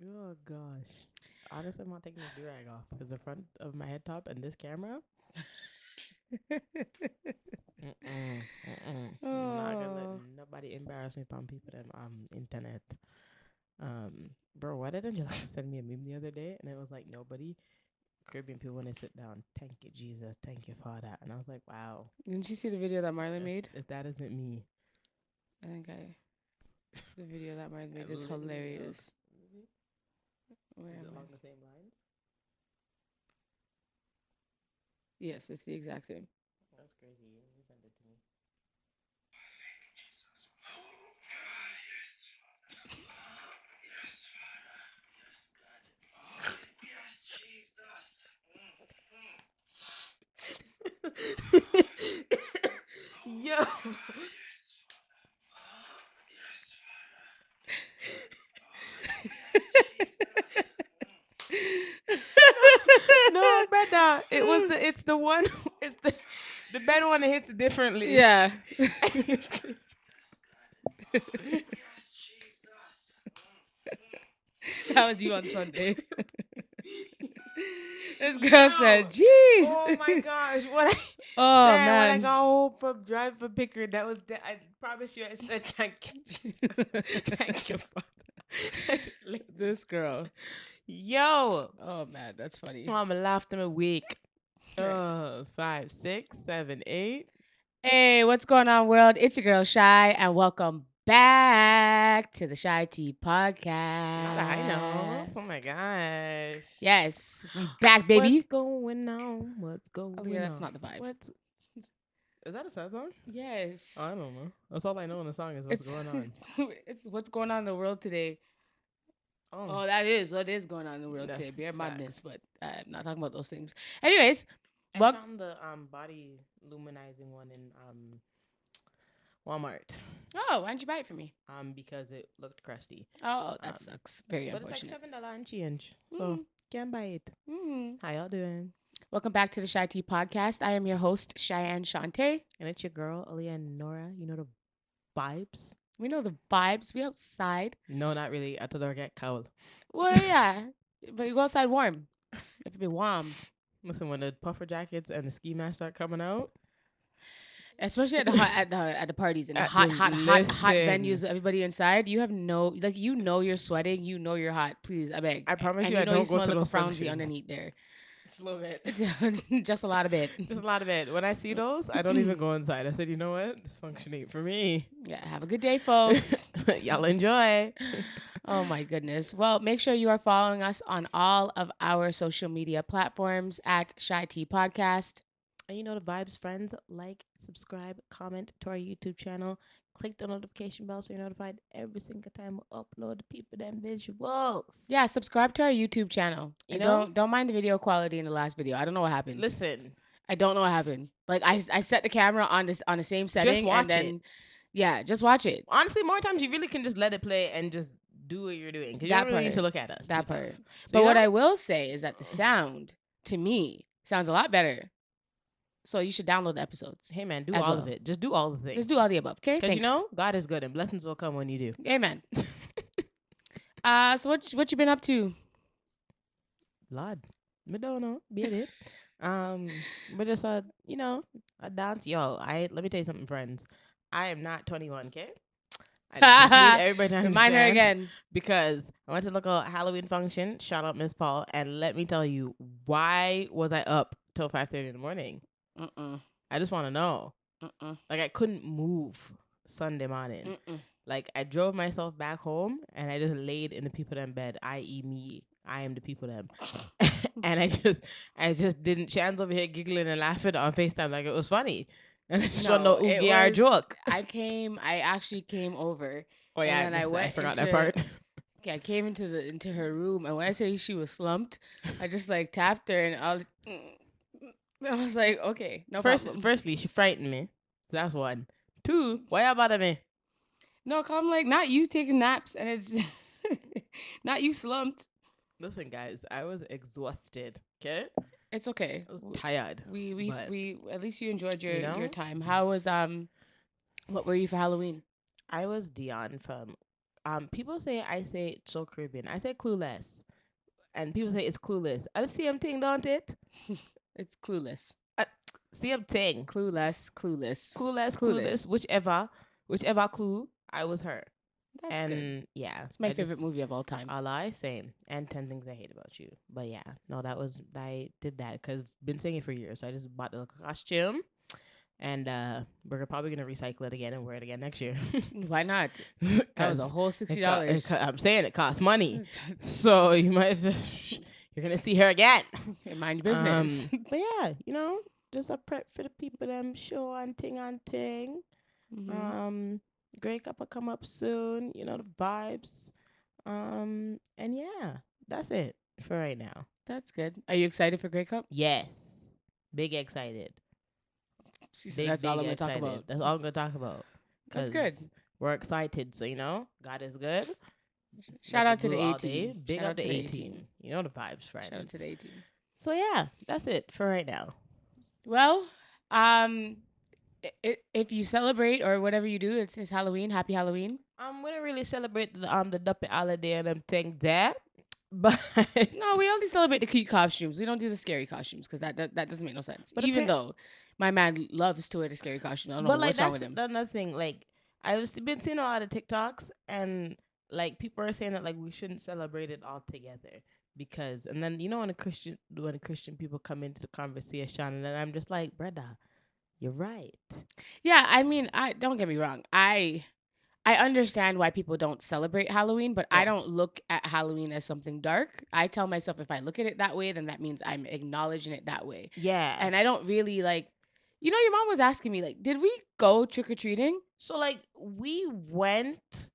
Oh gosh. Honestly, I'm not taking this do-rag off because the front of my head top and this camera. Not gonna let Oh, nobody embarrass me on people them internet. Bro, why didn't you send me a meme the other day and it was like nobody Caribbean people when they sit down. Thank you, Jesus. Thank you, Father. And I was like, wow, didn't you see the video that Marlon made? if that isn't me, I think the video that Marlon I made is literally look. hilarious. Where Is am it I? along the same lines? Yes, it's the exact same. That's crazy. You sent it to me. Yo. No, brother. It's the one it's the better one that hits differently. Yeah. That was you on Sunday. This girl said, Yo. Oh "Jeez." my gosh. When I Oh Shay, when I man. got home from drive for picker, that was I promise you I said thank you, Jesus. Thank you, Father. This girl. Yo. Oh man, that's funny. I'm laughing a week. Right. 5, 6, 7, 8. Hey, what's going on, world? It's your girl Shy, and welcome back to the CheyTea podcast. Not that I know. Oh my gosh. Yes, we back, What's baby. going on? What's going Oh yeah, that's on? not the vibe. What's Is that a sad song? Yes, I don't know. That's all I know in the song is what's it's going on. it's what's going on in the world today. Oh, Oh, that is what is going on in the world the today. Bear facts. madness, but I'm not talking about those things. Anyways, I well, found the body luminizing one in Walmart oh, why didn't you buy it for me? because it looked crusty. Oh, that Um, sucks. Very but it's like unfortunate. $7 and change, so Mm, can't buy it. mm. How y'all doing? Welcome back to the CheyTea podcast. I am your host, Cheyenne Shante. And it's your girl, Aaliyah Nora. You know the vibes? We know the vibes. We outside. No, not really. I told her I get cold. Well, yeah, but you go outside warm. You have to be warm, Listen, when the puffer jackets and the ski masks start coming out, especially at the hot at the parties and the at hot the hot venues listen, with everybody inside. You have no like you're sweating. You know you're hot. Please, I beg. I promise And you, you I know you don't go smell to like a those frownsy functions. underneath there. Just a little bit. Just a lot of it. Just a lot of it. When I see those, I don't even go inside. I said, you know what? This function ain't for me. Yeah, have a good day, folks. Y'all enjoy. Oh my goodness. Well, make sure you are following us on all of our social media platforms at CheyTea Podcast. And you know the vibes, friends. Like, subscribe, comment to our YouTube channel. Click the notification bell so you're notified every single time we upload the people them visuals. Yeah, subscribe to our YouTube channel. You And know? don't mind the video quality in the last video. I don't know what happened. Listen, I don't know what happened. Like I set the camera on the same setting watch and then yeah, just watch it. honestly, more times you really can just let it play and just do what you're doing because you That don't really need to part. look at us. That too part. tough. So, But you what know? I will say is that the sound to me sounds a lot better. So you should download the episodes. Hey man, do as all well. of it. Just do all the things. Just do all the above, okay? Because you Thanks. know God is good and blessings will come when you do. Amen. So what you been up to? Lord, me don't know. Be it. But just a dance. Yo, let me tell you something, friends. I am not 21. Okay. I just need everybody to Remind her understand again. because I went to look at a Halloween function. Shout out Miss Paul, and let me tell you, why was I up till 5:30 in the morning? I just want to know. Like I couldn't move Sunday morning. Like I drove myself back home and I just laid in the people them bed, i.e. me. I am the people them. And I just didn't chance over here giggling and laughing on FaceTime like it was funny. And I just want to know it oogie our was- joke. I actually came over. Oh yeah, and then I forgot into, that part. Okay, I came into her room, and when I say she was slumped, I just like tapped her, and I was like, okay, no problem. Firstly, she frightened me. That's one. Two, why you bother me? No, come like not you taking naps and it's not you slumped. Listen, guys, I was exhausted. Okay, It's okay. I was tired. We at least you enjoyed your time. Mm-hmm. How was what were you for Halloween? I was Dion from. People say I say it's so Caribbean. I say clueless, and people say it's clueless. I the same thing, don't it? It's clueless. Same thing. Clueless. Whichever clue, I was her. That's good. Yeah, it's my favorite movie of all time. A lie, same. And 10 Things I Hate About You. But yeah, no, I did that because been singing for years. So I just bought the costume. And we're probably gonna recycle it again and wear it again next year. Why not? That was a whole $60. I'm saying it costs money, so you might just you're gonna see her again. Mind your business. But yeah, just a prep for the people them show and ting on ting. Mm-hmm. Grey Cup will come up soon. The vibes. And yeah, that's it for right now. That's good. Are you excited for Grey Cup? Yes, big excited. That's all I'm going to talk about. That's all I'm going to talk about. That's good. We're excited. So, God is good. Shout out to the A-team. Big up the A-team. You know the vibes, friends. Shout out to the A-team. So, yeah, that's it for right now. Well, if you celebrate or whatever you do, it's Halloween. Happy Halloween. We don't really celebrate the Duppy holiday and them things there. But no, we only celebrate the cute costumes. We don't do the scary costumes because that doesn't make no sense. But even though my man loves to wear the scary costume, I don't know what's wrong with him. But another thing, like I've been seeing a lot of TikToks and like people are saying that like we shouldn't celebrate it all together because and then when the Christian people come into the conversation and then I'm just like, brother, you're right. Yeah, I mean, I don't get me wrong. I understand why people don't celebrate Halloween, but yes. I don't look at Halloween as something dark. I tell myself if I look at it that way, then that means I'm acknowledging it that way. Yeah. And I don't really like, your mom was asking me, like, did we go trick-or-treating? So, like, we went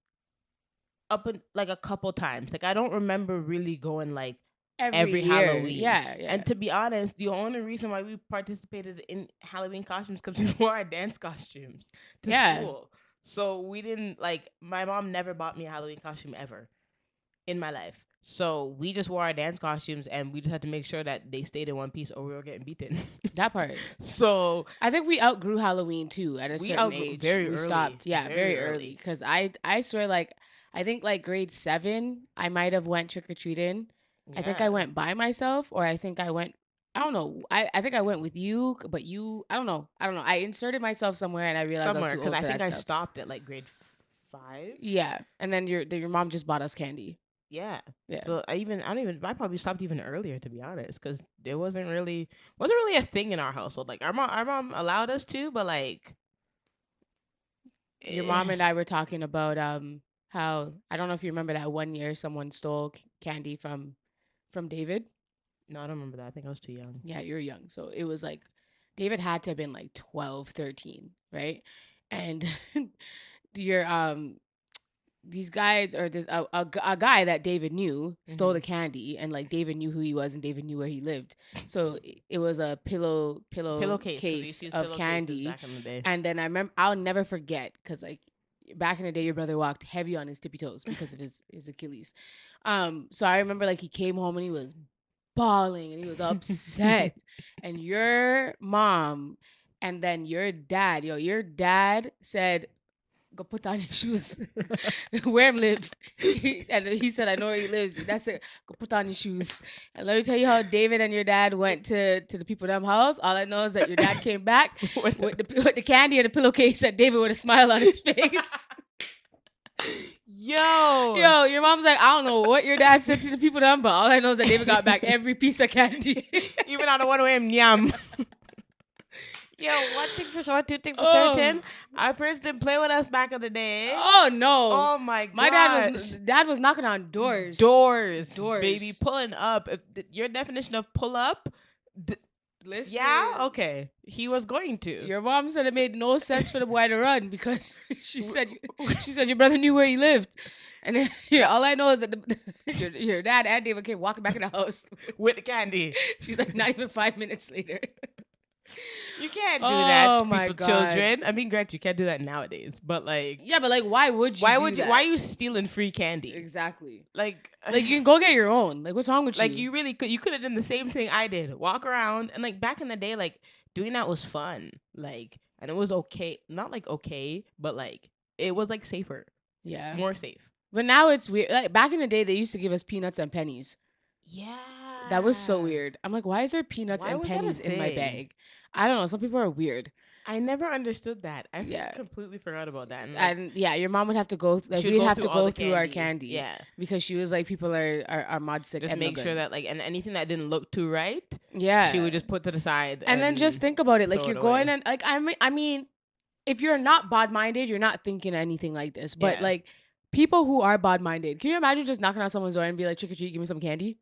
up like a couple times. Like, I don't remember really going, like, every Halloween. Yeah. And to be honest, the only reason why we participated in Halloween costumes because we wore our dance costumes to school. So we didn't my mom never bought me a Halloween costume ever in my life. So we just wore our dance costumes and we just had to make sure that they stayed in one piece or we were getting beaten. That part. So I think we outgrew Halloween too at a certain age. Very we early. Stopped. Yeah, very early. Because I swear I think grade 7 I might have went trick-or-treating. Yeah. I think I went by myself or I think I went I don't know. I think I went with you, but I don't know. I inserted myself somewhere and I realized I was too old for that because I think I stopped at grade 5. Yeah, and then your mom just bought us candy. Yeah. So I probably stopped even earlier to be honest, because there wasn't really a thing in our household. Like our mom allowed us to, but your mom and I were talking about how I don't know if you remember that one year someone stole candy from David. No, I don't remember that. I think I was too young. Yeah, you were young. So it was David had to have been 12, 13, right? And these guys or this a guy that David knew stole the candy and David knew who he was and David knew where he lived. So it was a pillowcase of candy. Back in the day. And then I remember I'll never forget because back in the day your brother walked heavy on his tippy toes because of his Achilles. So I remember he came home and he was bawling and he was upset and your mom and then your dad said, go put on your shoes. Where him live. And he said, I know where he lives. That's it. Go put on your shoes. And let me tell you how David and your dad went to the people in them house. All I know is that your dad came back with the candy and the pillowcase and David with a smile on his face. Yo, your mom's like, I don't know what your dad said to the people them, but all I know is that David got back every piece of candy. Even on the one way yum. Yo, one thing for sure, two things for certain. Our parents didn't play with us back in the day. Oh no! Oh my god! My dad was knocking on doors. Doors, baby, pulling up. Your definition of pull up. Listen. Yeah, okay. He was going to. Your mom said it made no sense for the boy to run because she said your brother knew where he lived. And then all I know is that your dad and David came walking back in the house with the candy. She's like, not even 5 minutes later. You can't do that to my people's God. children. I mean, granted, you can't do that nowadays, but like, Yeah, but like, why would you? Why are you stealing free candy? Exactly. Like you can go get your own. Like, what's wrong with like you? you really could. You could have done the same thing I did. Walk around and like back in the day, like doing that was fun. Like, and it was okay. Not like okay, but like it was like safer. Yeah. More safe. But now it's weird. Like back in the day, they used to give us peanuts and pennies. Yeah. That was so weird. I'm like, why is there peanuts and pennies in my bag? I don't know. Some people are weird. I never understood that. I completely forgot about that. And yeah, your mom would have to go. Like, we'd have to go through our candy. Yeah, because she was like, people are mod sick. Just make sure that like, and anything that didn't look too right, yeah, she would just put to the side. And then just think about it. Like, you're going and like, I mean, if you're not bod minded, you're not thinking anything like this. But like, people who are bod minded, can you imagine just knocking on someone's door and be like, trick or treat, give me some candy?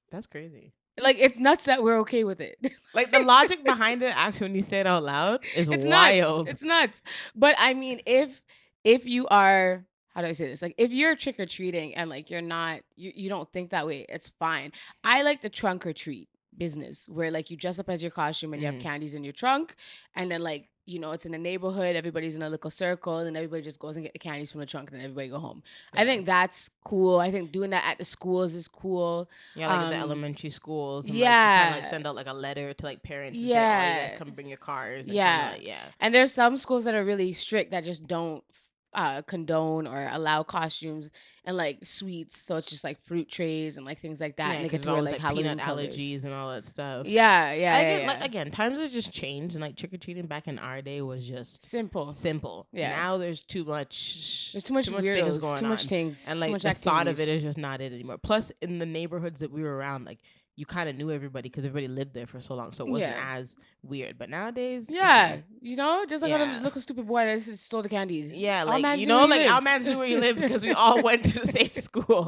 That's crazy. Like, it's nuts that we're okay with it. Like, the logic behind it, actually, when you say it out loud, is wild. It's nuts. But I mean, if you are, how do I say this? Like, if you're trick or treating and like you're not, you don't think that way, it's fine. I like the trunk or treat business where like you dress up as your costume and you have candies in your trunk, and then like, you know, it's in the neighborhood, everybody's in a little circle, and everybody just goes and get the candies from the trunk, and then everybody go home. Yeah. I think that's cool. I think doing that at the schools is cool. Yeah, like the elementary schools. And, yeah, like, you kind of like send out like a letter to like parents. And say, oh, you guys come bring your cars. And yeah, like, yeah. And there's some schools that are really strict that just don't condone or allow costumes and like sweets, so it's just like fruit trays and like things like that. Yeah, and they get to wear like Halloween peanut allergies and all that stuff. Yeah. Like, again, times have just changed, and like trick or treating back in our day was just simple. Yeah. Now there's too much. There's too much weirdos, things going on. Too much things, and like the thought of it is just not it anymore. Plus, in the neighborhoods that we were around, like, you kind of knew everybody because everybody lived there for so long, so it wasn't as weird. But nowadays, you know, just like a little stupid boy that just stole the candies. Yeah, like, you know, like our man's knew where you live because we all went to the same school.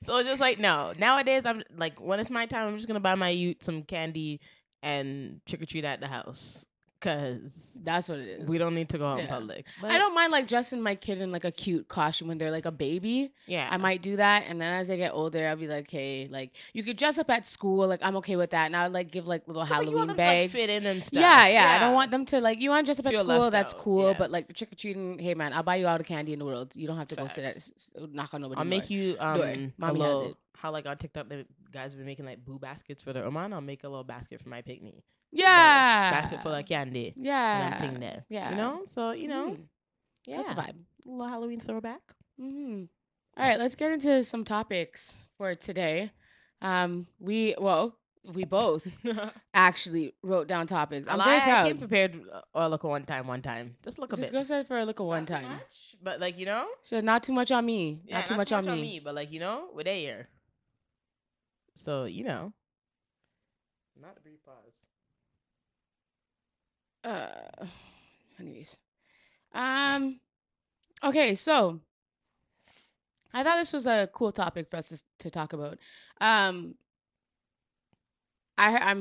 So it's just like, no. Nowadays, I'm like, when it's my time, I'm just gonna buy my youth some candy and trick or treat at the house. Cause that's what it is. We don't need to go out in public. But I don't mind like dressing my kid in like a cute costume when they're like a baby. Yeah, I might do that, and then as they get older, I'll be like, hey, like you could dress up at school. Like, I'm okay with that, and I would like give like little Halloween bags. To, like, fit in and stuff. Yeah. I don't want them to like. You want to dress up at school? That's cool. But like the trick or treating, hey man, I'll buy you all the candy in the world. You don't have to go knock on nobody's door. I'll make you Mommy has it. How like on TikTok the guys have been making like boo baskets for their Oman. I'll make a little basket for my picnic. Yeah, basket full of candy. Yeah, and thing there. Yeah, you know. So you know, that's a vibe. A little Halloween throwback. All right, let's get into some topics for today. We both actually wrote down topics. I'm very proud. I came prepared. Look one time. Just look a bit. Just go set for a look at one time. Much, but like, you know, so not too much on me. Yeah, not too much on me. But like, you know, we're there. So you know. Not a brief pause. Anyways. Okay, so I thought this was a cool topic for us to talk about. I'm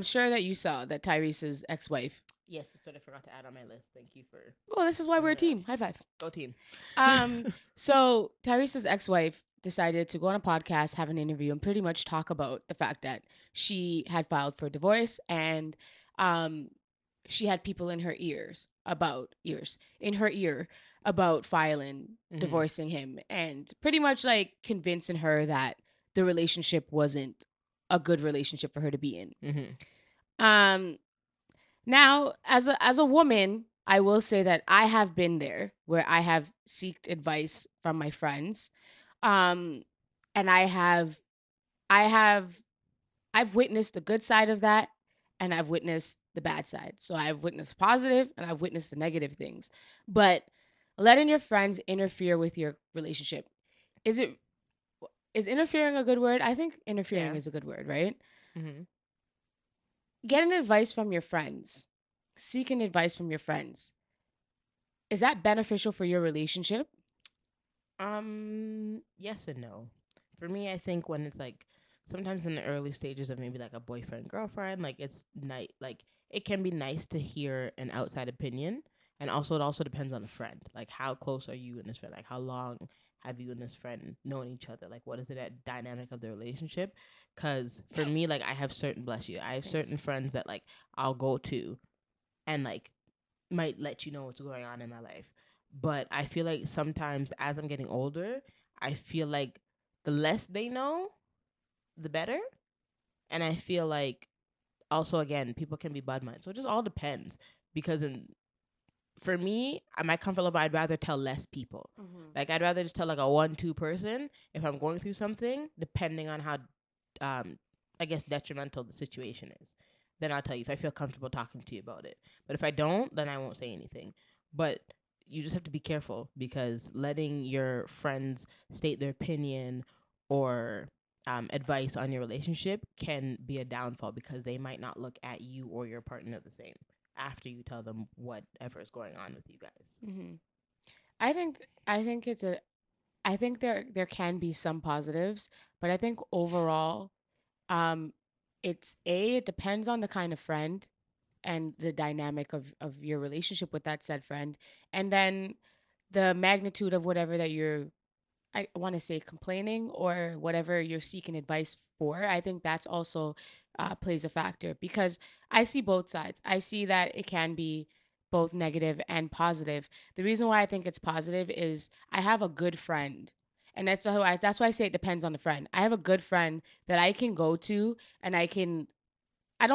sure that you saw that Tyrese's ex-wife. Yes, that's what I forgot to add on my list. Thank you for. Well, this is why we're a team. High five. Go team. So Tyrese's ex-wife decided to go on a podcast, have an interview, and pretty much talk about the fact that she had filed for divorce, and she had people in her ear about filing, divorcing him, and pretty much like convincing her that the relationship wasn't a good relationship for her to be in. Now, as a woman, I will say that I have been there where I have sought advice from my friends. And I've witnessed the good side of that, and I've witnessed the bad side. So I've witnessed positive and I've witnessed the negative things. But letting your friends interfere with your relationship, is interfering a good word? I think interfering is a good word, right? Getting advice from your friends, seeking advice from your friends, is that beneficial for your relationship? Yes and no. For me, I think when it's like sometimes in the early stages of maybe like a boyfriend girlfriend, like it's nice, like it can be nice to hear an outside opinion And also, it also depends on the friend. Like, how close are you and this friend? Like, how long have you and this friend known each other? Like, what is it that dynamic of the relationship? Because for me, like, I have certain, bless you, I have certain friends that, like, I'll go to and, like, might let you know what's going on in my life. But I feel like sometimes as I'm getting older, I feel like the less they know, the better. And I feel like also, again, people can be bad minds. So it just all depends. Because for me, at my comfort level, I'd rather tell less people. Like, I'd rather just tell like a 1-2 person if I'm going through something, depending on how, I guess, detrimental the situation is. Then I'll tell you if I feel comfortable talking to you about it. But if I don't, then I won't say anything. But you just have to be careful, because letting your friends state their opinion or advice on your relationship can be a downfall, because they might not look at you or your partner the same after you tell them whatever is going on with you guys. I think it's a I think there can be some positives, but I think overall, um, it depends on the kind of friend and the dynamic of your relationship with that said friend, and then the magnitude of whatever that you're, I want to say, complaining or whatever you're seeking advice for. I think that's also plays a factor, because I see both sides. I see that it can be both negative and positive. The reason why I think it's positive is I have a good friend. And that's why I say it depends on the friend. I have a good friend that I can go to, and I don't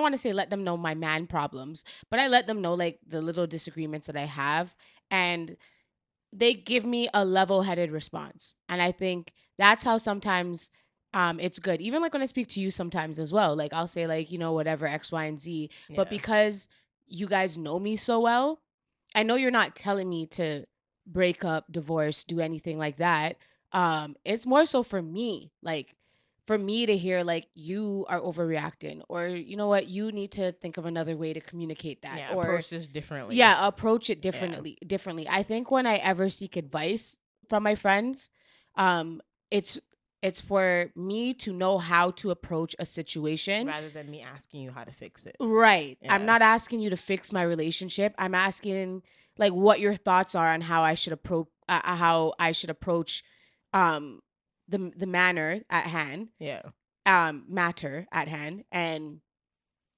want to say let them know my man problems, but I let them know like the little disagreements that I have, and they give me a level-headed response. And I think that's how sometimes it's good. Even like when I speak to you sometimes as well, like I'll say like, whatever, X, Y, and Z. Yeah. But because you guys know me so well, I know you're not telling me to break up, divorce, do anything like that. It's more so for me, like for me to hear like you are overreacting, or you know what, you need to think of another way to communicate that, Yeah, or approach this differently. yeah, approach it differently. I think when I ever seek advice from my friends, um, it's it's for me to know how to approach a situation rather than me asking you how to fix it. Right. Yeah. I'm not asking you to fix my relationship. I'm asking like what your thoughts are on how I should approach um the manner at hand. Yeah. Matter at hand, and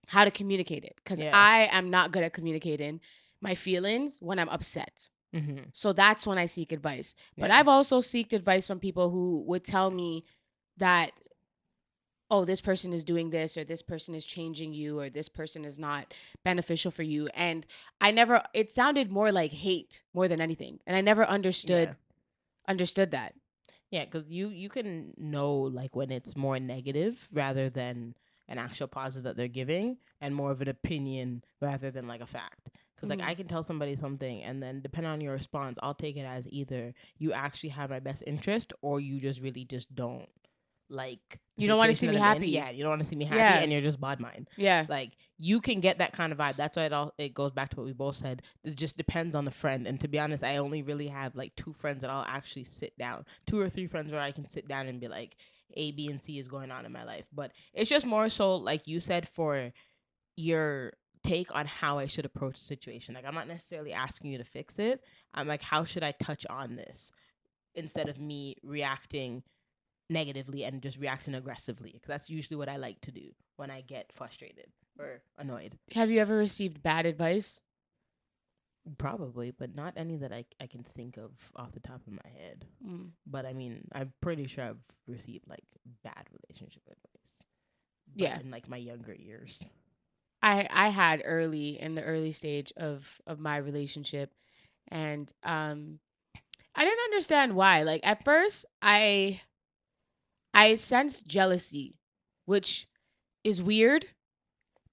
how to communicate it, because Yeah. I am not good at communicating my feelings when I'm upset. Mm-hmm. So that's when I seek advice. But Yeah. I've also sought advice from people who would tell me that, oh, this person is doing this, or this person is changing you, or this person is not beneficial for you. And it sounded more like hate more than anything. And I never understood that. Yeah, because you can know like when it's more negative rather than an actual positive that they're giving, and more of an opinion rather than like a fact. Because like I can tell somebody something, and then depending on your response, I'll take it as either you actually have my best interest, or you just really just don't like the You don't want to see situation me that I'm in. happy. Yeah, you don't want to see me happy, Yeah. and you're just bad mind. Yeah. Like you can get that kind of vibe. That's why it goes back to what we both said. It just depends on the friend. And to be honest, I only really have like 2 friends that I'll actually sit down. 2 or 3 friends where I can sit down and be like, A, B, and C is going on in my life. But it's just more so, like you said, for your take on how I should approach the situation. Like I'm not necessarily asking you to fix it. I'm like, how should I touch on this, instead of me reacting negatively and just reacting aggressively, because that's usually what I like to do when I get frustrated or annoyed. Have you ever received bad advice? Probably, but not any that I can think of off the top of my head. But I mean, I'm pretty sure I've received like bad relationship advice. But in like my younger years. I had in the early stage of my relationship, and I didn't understand why. Like at first I sensed jealousy, which is weird,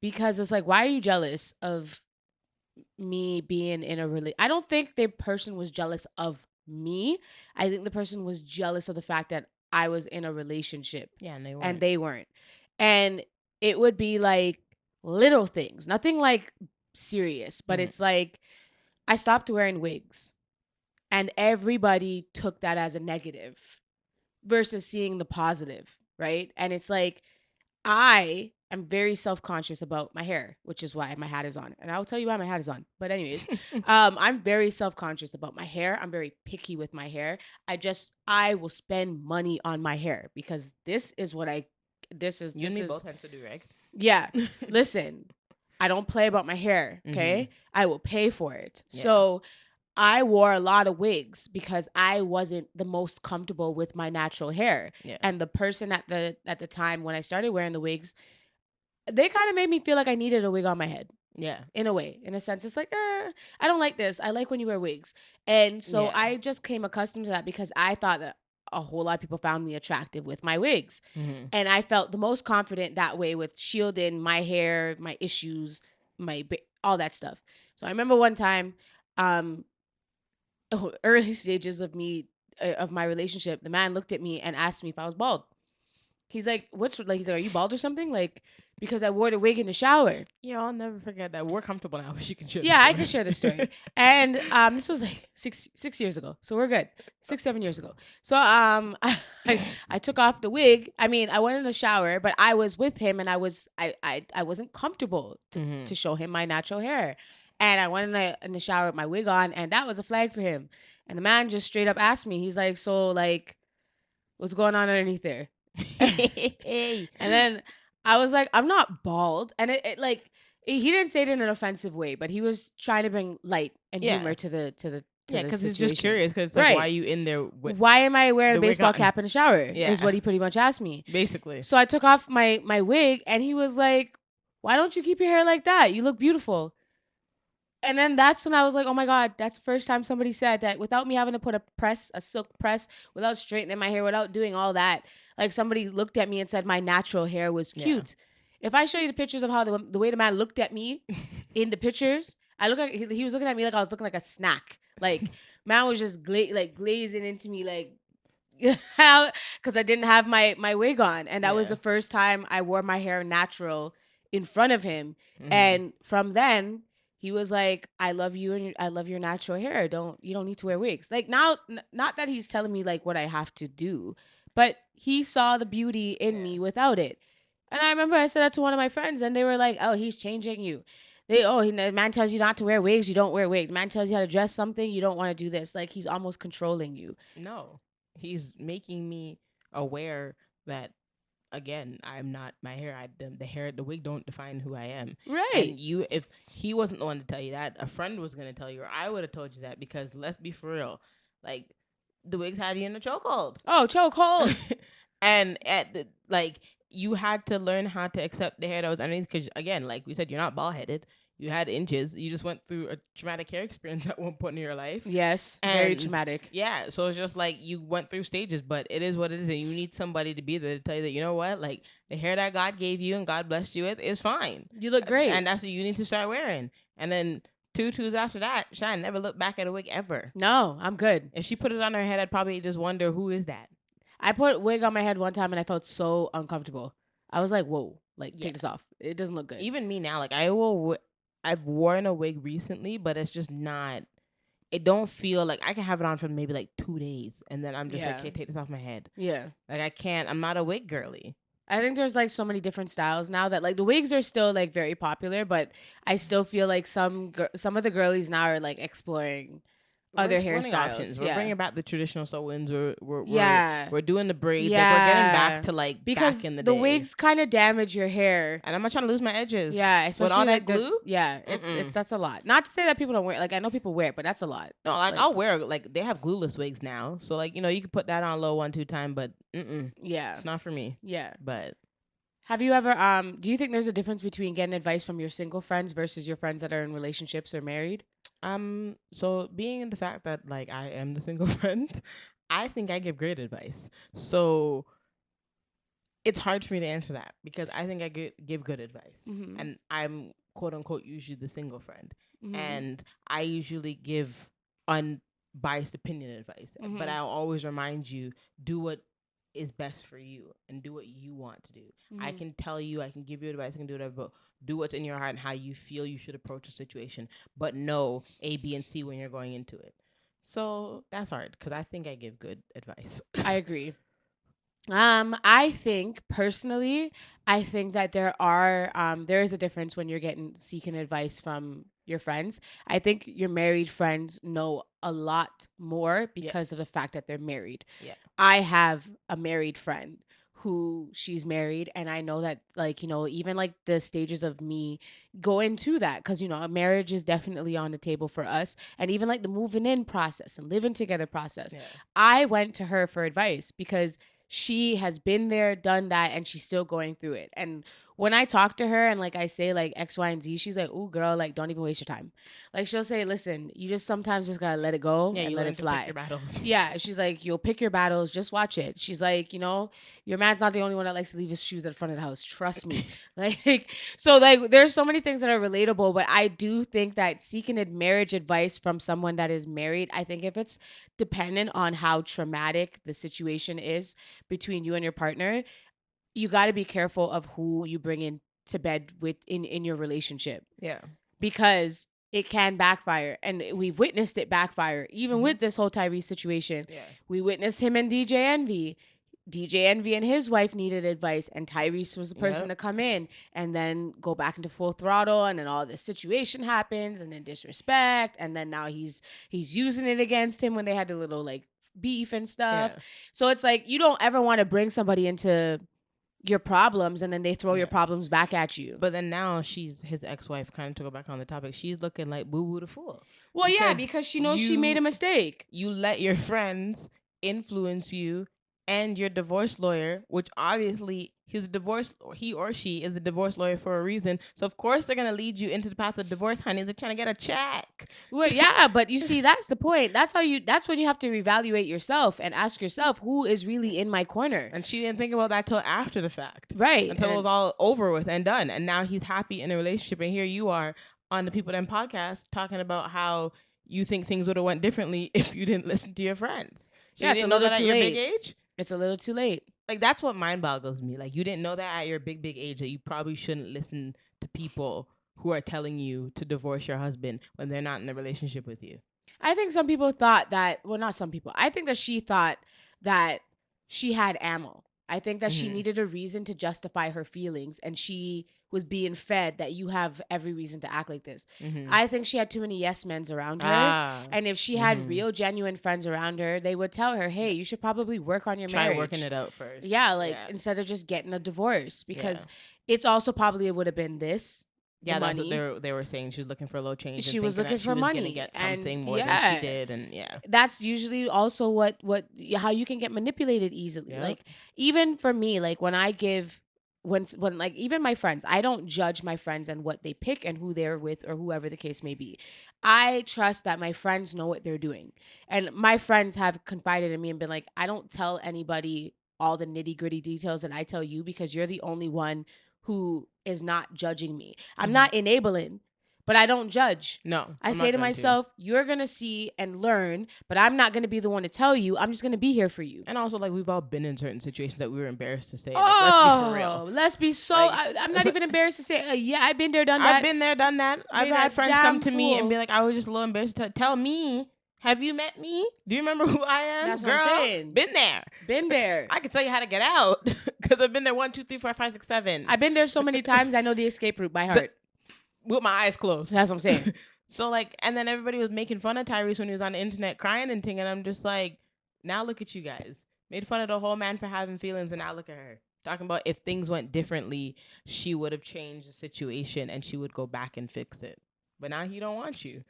because it's like, why are you jealous of me being in a I don't think the person was jealous of me. I think the person was jealous of the fact that I was in a relationship. Yeah, and they weren't. And they weren't. And it would be like little things, nothing like serious, but it's like I stopped wearing wigs, and everybody took that as a negative versus seeing the positive, right? And it's like I am very self-conscious about my hair, which is why my hat is on. And I'll tell you why my hat is on. But anyways, I'm very self-conscious about my hair. I'm very picky with my hair. I will spend money on my hair because this is what You and me both have to do, right? Yeah. Listen, I don't play about my hair, okay? I will pay for it. Yeah. So I wore a lot of wigs because I wasn't the most comfortable with my natural hair. Yeah. And the person at the time when I started wearing the wigs, they kind of made me feel like I needed a wig on my head. Yeah. In a way. In a sense. It's like, I don't like this. I like when you wear wigs. And so I just came accustomed to that because I thought that a whole lot of people found me attractive with my wigs. And I felt the most confident that way with shielding my hair, my issues, all that stuff. So I remember one time, early stages of my relationship, the man looked at me and asked me if I was bald. He's like, he's like, are you bald or something? Like, because I wore the wig in the shower. Yeah, I'll never forget that. We're comfortable now. She can share the story. I can share the story. And this was like six years ago. So we're good. 7 years ago. So I took off the wig. I mean, I went in the shower, but I was with him and I wasn't comfortable to show him my natural hair. And I went in the shower with my wig on, and that was a flag for him. And the man just straight up asked me, he's like, so like, what's going on underneath there? And then I was like, I'm not bald. And he didn't say it in an offensive way, but he was trying to bring light and humor to the because he's just curious. Because it's like, why are you in there? Why am I wearing a baseball cap in the shower? Is what he pretty much asked me. Basically. So I took off my wig, and he was like, why don't you keep your hair like that? You look beautiful. And then that's when I was like, oh my God, that's the first time somebody said that without me having to put a silk press, without straightening my hair, without doing all that. Like somebody looked at me and said my natural hair was cute. Yeah. If I show you the pictures of how the way the man looked at me in the pictures, I look like he was looking at me like I was looking like a snack. Like man was just glazing into me like because I didn't have my wig on. And that was the first time I wore my hair natural in front of him. And from then he was like, I love you and I love your natural hair. You don't need to wear wigs. Like now, not that he's telling me like what I have to do, but he saw the beauty in me without it. And I remember I said that to one of my friends and they were like, oh, he's changing you. The man tells you not to wear wigs, you don't wear wigs. The man tells you how to dress something, you don't want to do this. Like he's almost controlling you. No, he's making me aware that again, I'm not my hair. The wig don't define who I am. Right. And if he wasn't the one to tell you that, a friend was going to tell you, or I would have told you that because let's be for real, like the wigs had you in a chokehold. Oh, chokehold. And you had to learn how to accept the hair that was underneath because again, like we said, you're not bald headed. You had inches. You just went through a traumatic hair experience at one point in your life. Yes, very traumatic. Yeah, so it's just like you went through stages, but it is what it is. And you need somebody to be there to tell you that, you know what? Like, the hair that God gave you and God blessed you with is fine. You look great. And that's what you need to start wearing. And then 2 2s after that, Shine never looked back at a wig ever. No, I'm good. If she put it on her head, I'd probably just wonder, who is that? I put a wig on my head one time and I felt so uncomfortable. I was like, whoa, like, take this off. It doesn't look good. Even me now, like, I've worn a wig recently, but it's just not, it don't feel like I can have it on for maybe like 2 days. And then I'm just like, okay, take this off my head. Yeah. Like I can't, I'm not a wig girly. I think there's like so many different styles now that like the wigs are still like very popular, but I still feel like some of the girlies now are like exploring other hairstyles. Options. We're bringing back the traditional sew-ins. We're doing the braids. Yeah. Like we're getting back to like because back in the day. The wigs kind of damage your hair, and I'm not trying to lose my edges. Yeah, especially with all that glue. It's that's a lot. Not to say that people don't wear. Like I know people wear it, but that's a lot. No, like I'll wear like they have glueless wigs now, so like you can put that on low 1-2 time, but yeah, it's not for me. Yeah, but. Have you ever do you think there's a difference between getting advice from your single friends versus your friends that are in relationships or married? So being in the fact that like I am the single friend, I think I give great advice. So it's hard for me to answer that because I think I give good advice. Mm-hmm. And I'm quote unquote usually the single friend. Mm-hmm. And I usually give unbiased opinion advice. Mm-hmm. But I'll always remind you, do what is best for you and do what you want to do. Mm-hmm. I can tell you, I can give you advice, I can do whatever, but do what's in your heart and how you feel you should approach a situation, but know A, B, and C when you're going into it. So that's hard because I think I give good advice. I agree. I think personally, I think that there is a difference when you're seeking advice from your friends. I think your married friends know a lot more because of the fact Yes. that they're married. Yeah. I have a married friend who she's married, and I know that, like, even like the stages of me going to that, because a marriage is definitely on the table for us, and even like the moving in process and living together process. Yeah. I went to her for advice because she has been there, done that, and she's still going through it. And when I talk to her and like I say like X, Y, and Z, she's like, "Ooh, girl, like don't even waste your time." Like she'll say, "Listen, you just sometimes just gotta let it go Yeah, and you let learn it to pick fly." your battles. Yeah, she's like, "You'll pick your battles. Just watch it." She's like, "Your man's not the only one that likes to leave his shoes at the front of the house. Trust me." Like, so like, there's so many things that are relatable, but I do think that seeking a marriage advice from someone that is married, I think if it's dependent on how traumatic the situation is between you and your partner, you got to be careful of who you bring in to bed with in your relationship, Yeah. because it can backfire, and we've witnessed it backfire even with this whole Tyrese situation. Yeah. We witnessed him and DJ Envy and his wife needed advice, and Tyrese was the person to come in and then go back into full throttle, and then all this situation happens, and then disrespect, and then now he's using it against him when they had a little like beef and stuff. Yeah. So it's like, you don't ever want to bring somebody into your problems and then they throw your problems back at you. But then now she's his ex-wife, kind of to go back on the topic. She's looking like Boo Boo the Fool. Well, yeah, because she knows she made a mistake. You let your friends influence you and your divorce lawyer, which obviously he or she is a divorce lawyer for a reason. So of course they're gonna lead you into the path of divorce, honey. They're trying to get a check. Well, yeah, but you see, that's the point. That's when you have to reevaluate yourself and ask yourself, who is really in my corner? And she didn't think about that till after the fact. Right. Until it was all over with and done. And now he's happy in a relationship. And here you are on the People Them podcast talking about how you think things would have went differently if you didn't listen to your friends. So yeah, you didn't know that at your big age? It's a little too late. Like, that's what mind boggles me. Like, you didn't know that at your big age, that you probably shouldn't listen to people who are telling you to divorce your husband when they're not in a relationship with you. I think some people thought that, well, not some people. I think that she thought that she had ammo. I think that she needed a reason to justify her feelings, and she was being fed that you have every reason to act like this. I think she had too many yes men's around her. And if she had real, genuine friends around her, they would tell her, "Hey, you should probably work on your marriage. Try working it out first." Yeah, like instead of just getting a divorce, because it's also probably, it would have been this. Yeah, that's what they were saying. She was looking for a little change. She was looking for money. Gonna get something more than she did, and that's usually also how you can get manipulated easily. Yep. Like, even for me, like when like even my friends, I don't judge my friends and what they pick and who they're with or whoever the case may be. I trust that my friends know what they're doing, and my friends have confided in me and been like, I don't tell anybody all the nitty gritty details that I tell you, because you're the only one who is not judging me. I'm not enabling, but I don't judge. No. I say to myself, you're going to see and learn, but I'm not going to be the one to tell you. I'm just going to be here for you. And also, like, we've all been in certain situations that we were embarrassed to say. Oh, like, let's be for real. Let's be so... Like, I'm not even embarrassed to say, yeah, I've been there, done that. I've been there, done that. I've had friends come to me and be like, I was just a little embarrassed to tell me, have you met me? Do you remember who I am? That's Girl, what I'm saying. Been there. Been there. I can tell you how to get out because I've been there 1, 2, 3, 4, 5, 6, 7. I've been there so many times. I know the escape route by heart. With my eyes closed. That's what I'm saying. So, like, and then everybody was making fun of Tyrese when he was on the internet crying and thing. And I'm just like, now look at you guys. Made fun of the whole man for having feelings. And now look at her. Talking about if things went differently, she would have changed the situation and she would go back and fix it. But now he don't want you.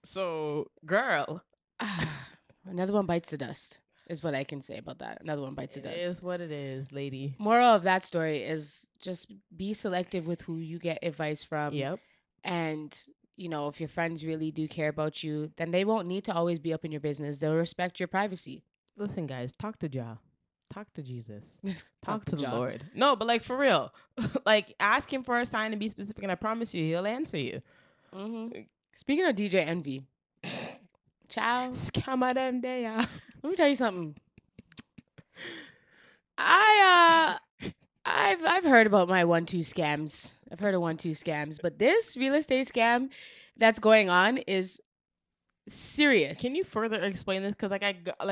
So, girl. Another one bites the dust is what I can say about that. Another one bites the dust. It is what it is, lady. Moral of that story is just be selective with who you get advice from. Yep. And, if your friends really do care about you, then they won't need to always be up in your business. They'll respect your privacy. Listen, guys, talk to Jah. Talk to Jesus. Talk to the Lord. No, but like for real. Like ask him for a sign and be specific, and I promise you, he'll answer you. Mm-hmm. Speaking of DJ Envy. Ciao. Scammer them there. Let me tell you something. I've heard about my 1-2 scams. I've heard of 1-2 scams, but this real estate scam that's going on is serious. Can you further explain this? Because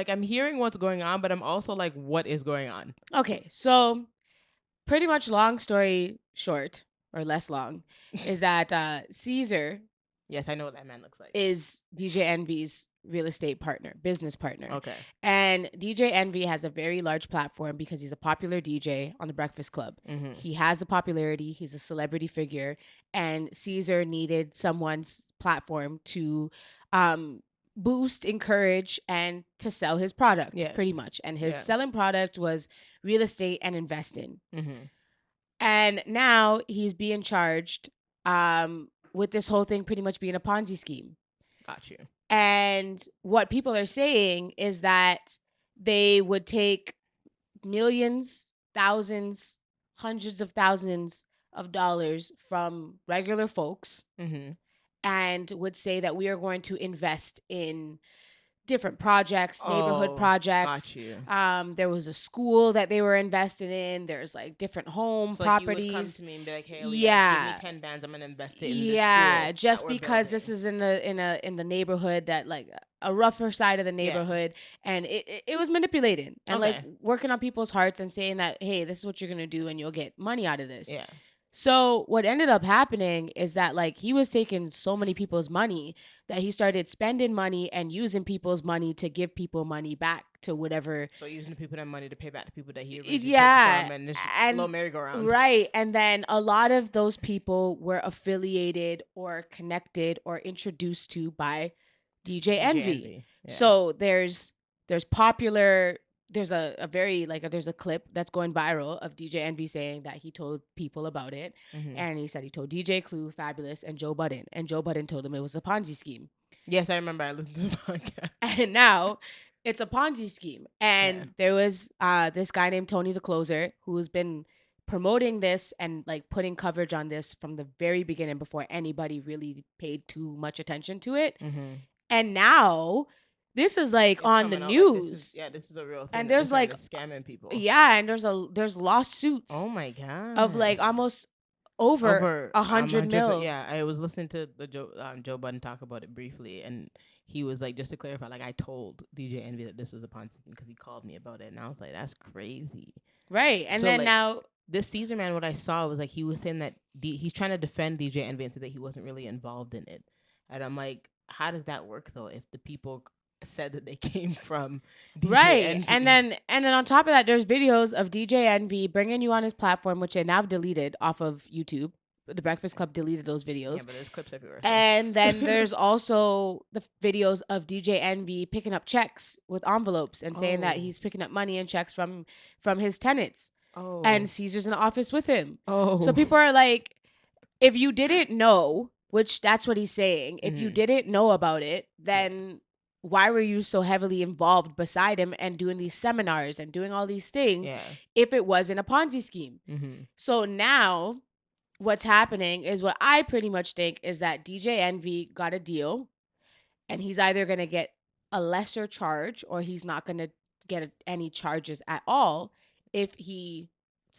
I'm hearing what's going on, but I'm also like, what is going on? Okay, so pretty much long story short, or less long, is that Caesar. Yes, I know what that man looks like. Is DJ Envy's real estate business partner. Okay. And DJ Envy has a very large platform because he's a popular DJ on the Breakfast Club. Mm-hmm. He has the popularity, he's a celebrity figure, and Caesar needed someone's platform to boost, encourage, and to sell his product, pretty much. And his selling product was real estate and investing. Mm-hmm. And now he's being charged with this whole thing pretty much being a Ponzi scheme. Got you. And what people are saying is that they would take millions, thousands, hundreds of thousands of dollars from regular folks and would say that we are going to invest in different projects, neighborhood projects. Got you. There was a school that they were invested in. There's like different home properties. You would come to me and be like, "Hey, Leah, give me 10 bands. I'm gonna invest it in this school." Yeah, just because this is in the neighborhood that like a rougher side of the neighborhood, and it was manipulated and like working on people's hearts and saying that, hey, this is what you're gonna do and you'll get money out of this. Yeah. So what ended up happening is that like he was taking so many people's money that he started spending money and using people's money to give people money back to whatever. So using the people that money to pay back to people that he originally took from, and this little merry-go-round. Right. And then a lot of those people were affiliated or connected or introduced to by DJ Envy. Yeah. So there's popular. There's there's a clip that's going viral of DJ Envy saying that he told people about it. And he said he told DJ Clue, Fabulous, and Joe Budden. And Joe Budden told him it was a Ponzi scheme. Yes, I remember. I listened to the podcast. And now it's a Ponzi scheme. And there was this guy named Tony the Closer who's been promoting this and like putting coverage on this from the very beginning before anybody really paid too much attention to it. And now this is like it's on the news. Like this is a real thing. And there's like scamming people. Yeah, and there's lawsuits. Oh my god. Of like almost over 100 mil. Yeah, I was listening to the Joe Budden talk about it briefly, and he was like, just to clarify, like I told DJ Envy that this was a Ponzi scheme because he called me about it, and I was like, that's crazy. Right, and so, then like, now this Caesar man, what I saw was like he was saying that he's trying to defend DJ Envy and say that he wasn't really involved in it, and I'm like, how does that work though? If the people said that they came from DJ Envy. And then on top of that, there's videos of DJ Envy bringing you on his platform, which they now deleted off of YouTube. The Breakfast Club deleted those videos. Yeah, but there's clips everywhere. So. And then there's also the videos of DJ Envy picking up checks with envelopes and saying that he's picking up money and checks from his tenants. And Caesar's in the office with him. So people are like, if you didn't know, which that's what he's saying, if you didn't know about it, then why were you so heavily involved beside him and doing these seminars and doing all these things if it wasn't a Ponzi scheme? So now what's happening is what I pretty much think is that DJ Envy got a deal and he's either going to get a lesser charge or he's not going to get any charges at all if he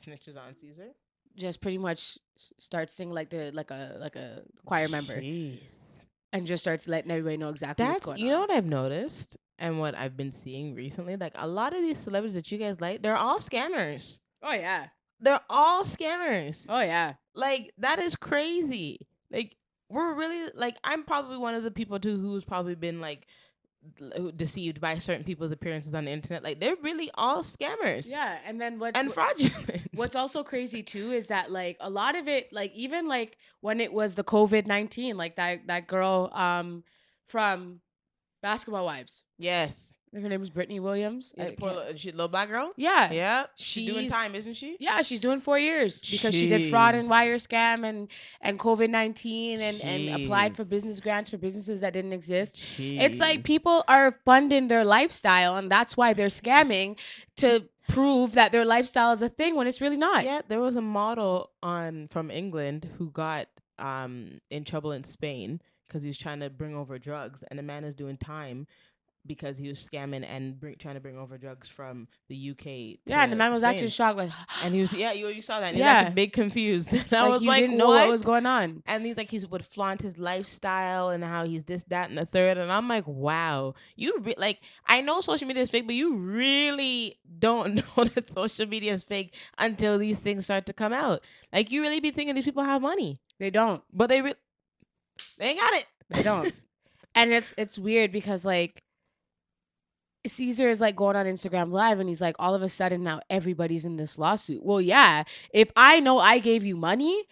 snitches on Caesar. Just pretty much starts singing like a choir member. Jeez. And just starts letting everybody know exactly what's going on. You know what I've noticed and what I've been seeing recently? Like a lot of these celebrities that you guys like, they're all scammers. Oh, yeah. They're all scammers. Oh, yeah. Like, that is crazy. Like, we're really, like, I'm probably one of the people, too, who's probably been, like, deceived by certain people's appearances on the internet. Like, they're really all scammers. Yeah, and then fraudulent. What's also crazy too is that like a lot of it, like even like when it was the COVID-19, like that girl from Basketball Wives. Yes. Her name was Brittany Williams. She little black girl? Yeah. Yeah. She's doing time, isn't she? Yeah, she's doing 4 years because she did fraud and wire scam and COVID-19 and applied for business grants for businesses that didn't exist. It's like people are funding their lifestyle and that's why they're scamming to prove that their lifestyle is a thing when it's really not. Yeah, there was a model from England who got in trouble in Spain because he was trying to bring over drugs and the man is doing time because he was scamming and trying to bring over drugs from the UK Yeah, and the to man was acting Spain. shocked, like, And he was, you saw that. And yeah, he's acting big confused. And I like was he like, didn't know what was going on. And he's like, he would flaunt his lifestyle and how he's this, that, and the third. And I'm like, wow, like, I know social media is fake, but you really don't know that social media is fake until these things start to come out. Like, you really be thinking these people have money. They don't. But they ain't got it. They don't. And it's weird because, like, Caesar is like going on Instagram Live and he's like, all of a sudden now everybody's in this lawsuit. Well, yeah, if I know I gave you money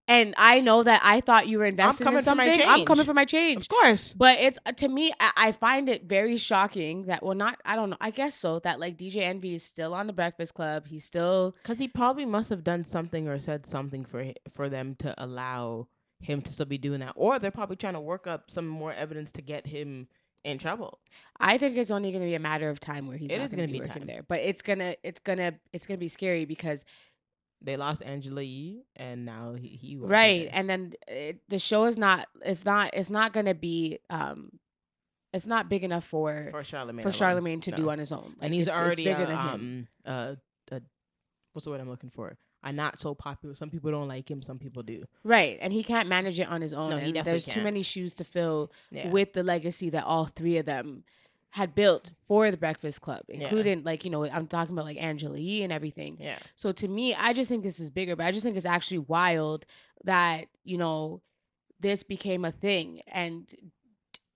and I know that I thought you were investing in something, I'm coming for my change. Of course. But it's, to me, I find it very shocking that, well, not, I don't know, I guess so, that like DJ Envy is still on the Breakfast Club. He's still, because he probably must have done something or said something for them to allow him to still be doing that, or they're probably trying to work up some more evidence to get him in trouble. I think it's only going to be a matter of time where he's not going to be working there. But it's gonna be scary because they lost Angela Yee and now he right, and then the show is not going to be it's not big enough for Charlemagne to do on his own. Like, and he's already bigger than him. What's the word I'm looking for? Not so popular. Some people don't like him. Some people do. Right. And he can't manage it on his own. No, he definitely there's can't. Too many shoes to fill with the legacy that all three of them had built for the Breakfast Club, including like, I'm talking about like Angela Yee and everything. Yeah. So to me, I just think this is bigger, but I just think it's actually wild that, this became a thing. And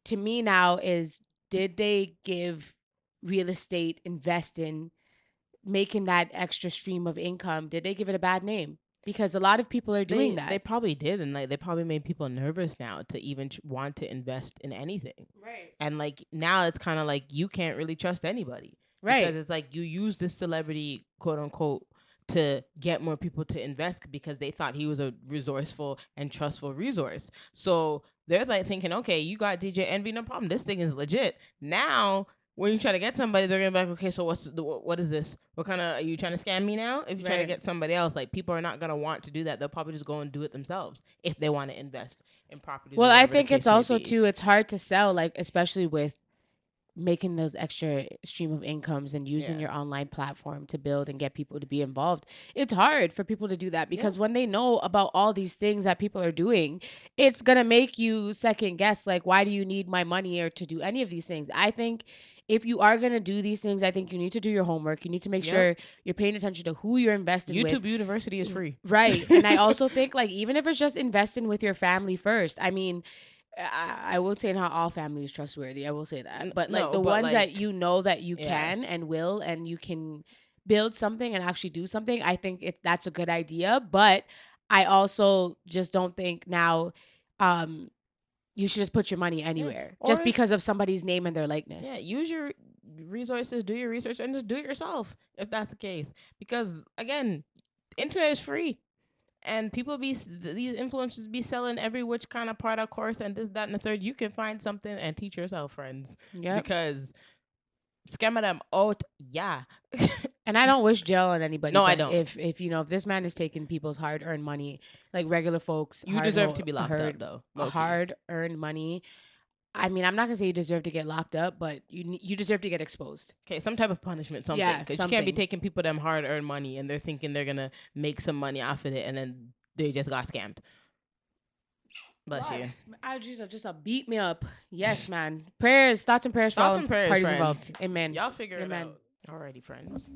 to me now is, did they give real estate investing, making that extra stream of income, did they give it a bad name? Because a lot of people are doing that. They probably did, and like they probably made people nervous now to even want to invest in anything. Right. And like now it's kind of like you can't really trust anybody. Right. Because it's like you use this celebrity, quote unquote, to get more people to invest because they thought he was a resourceful and trustful resource. So they're like thinking, okay, you got DJ Envy, no problem. This thing is legit. Now when you try to get somebody, they're gonna be like, okay, so what is this? What kind of, are you trying to scam me now? If you try to get somebody else, like, people are not gonna want to do that. They'll probably just go and do it themselves if they want to invest in properties. Well, I think it's also too, it's hard to sell, like, especially with making those extra stream of incomes and using your online platform to build and get people to be involved. It's hard for people to do that because when they know about all these things that people are doing, it's gonna make you second guess, like, why do you need my money or to do any of these things? I think if you are going to do these things, I think you need to do your homework. You need to make sure you're paying attention to who you're investing with. YouTube University is free. Right. And I also think, like, even if it's just investing with your family first, I mean, I will say not all family is trustworthy. I will say that. But, like, the ones that you know that you can and will and you can build something and actually do something, I think that's a good idea. But I also just don't think now you should just put your money anywhere just because of somebody's name and their likeness. Yeah, use your resources, do your research, and just do it yourself if that's the case. Because again, internet is free, and these influencers be selling every which kind of product, course, and this, that, and the third. You can find something and teach yourself, friends. Yeah. Because scamming them out, yeah. And I don't wish jail on anybody. No, I don't. If if this man is taking people's hard-earned money, like regular folks, you deserve to be locked up, though. Hard-earned money. I mean, I'm not gonna say you deserve to get locked up, but you deserve to get exposed. Okay, some type of punishment, something. Yeah, because you can't be taking people them hard-earned money and they're thinking they're gonna make some money off of it, and then they just got scammed. Bless you. I just beat me up. Yes, man. Prayers, thoughts and prayers for all parties involved. Amen. Y'all figure it out. Alrighty, friends.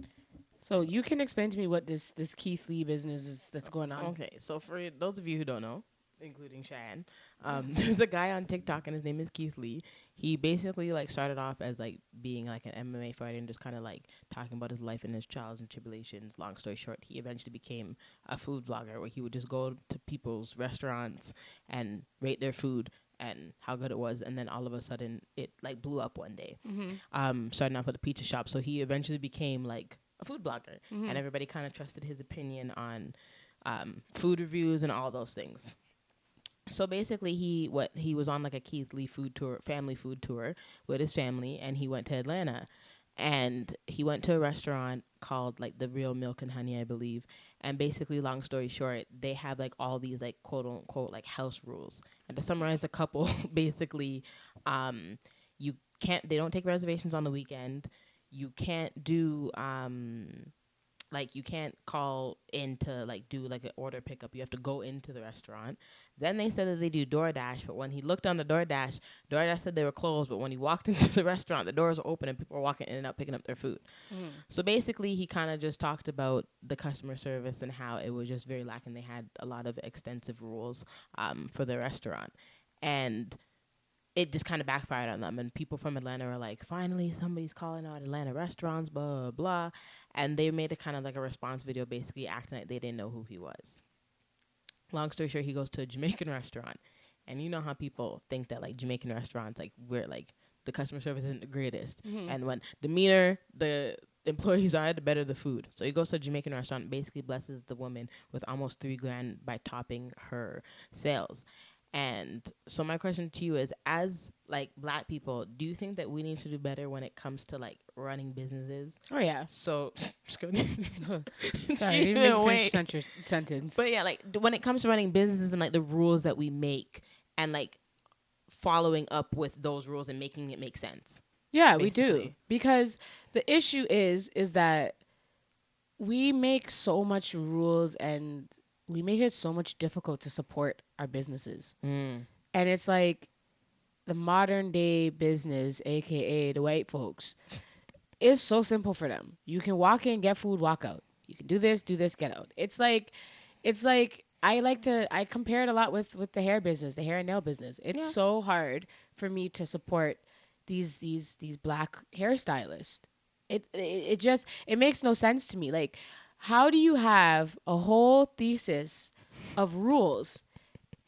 So you can explain to me what this Keith Lee business is that's going on. Okay, so for those of you who don't know, including Shan, there's a guy on TikTok and his name is Keith Lee. He basically like started off as like being like an MMA fighter and just kind of like talking about his life and his trials and tribulations. Long story short, he eventually became a food vlogger where he would just go to people's restaurants and rate their food and how good it was, and then all of a sudden it like blew up one day. Starting off with a pizza shop, so he eventually became like a food blogger, and everybody kind of trusted his opinion on food reviews and all those things. So basically, he was on like a Keith Lee family food tour with his family, and he went to Atlanta, and he went to a restaurant called like the Real Milk and Honey, I believe. And basically, long story short, they have like all these like quote unquote like house rules. And to summarize a couple, basically, you they don't take reservations on the weekend. You can't do like you can't call in to like do like an order pickup. You have to go into the restaurant. Then they said that they do DoorDash, but when he looked on the DoorDash said they were closed, but when he walked into the restaurant, the doors were open and people were walking in and out picking up their food. So basically he kind of just talked about the customer service and how it was just very lacking. They had a lot of extensive rules for the restaurant, and it just kind of backfired on them. And people from Atlanta were like, finally, somebody's calling out Atlanta restaurants, blah, blah, blah. And they made a kind of like a response video basically acting like they didn't know who he was. Long story short, he goes to a Jamaican restaurant. And you know how people think that like Jamaican restaurants, like we're like the customer service isn't the greatest. And when the meaner the employees are, the better the food. So he goes to a Jamaican restaurant, basically blesses the woman with almost $3,000 by topping her sales. And so my question to you is, as like Black people, do you think that we need to do better when it comes to like running businesses? Oh yeah. So sorry, I didn't even finish sentence. But yeah, like when it comes to running businesses and like the rules that we make and like following up with those rules and making it make sense. Yeah, basically. We do, because the issue is that we make so much rules and we make it so much difficult to support our businesses. And it's like the modern day business, aka the white folks, is so simple for them. You can walk in, get food, walk out. You can do this, get out. It's like I compare it a lot with the hair business, the hair and nail business. It's so hard for me to support these Black hairstylists. It just makes no sense to me. Like, how do you have a whole thesis of rules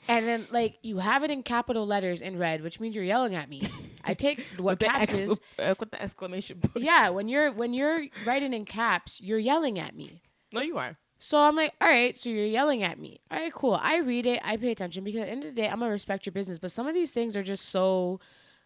and then like you have it in capital letters in red, which means you're yelling at me? I take what caps is with the exclamation point. Yeah, when you're writing in caps, you're yelling at me. No, you are. So I'm like, all right, so you're yelling at me. All right, cool. I read it. I pay attention because at the end of the day, I'm going to respect your business. But some of these things are just so,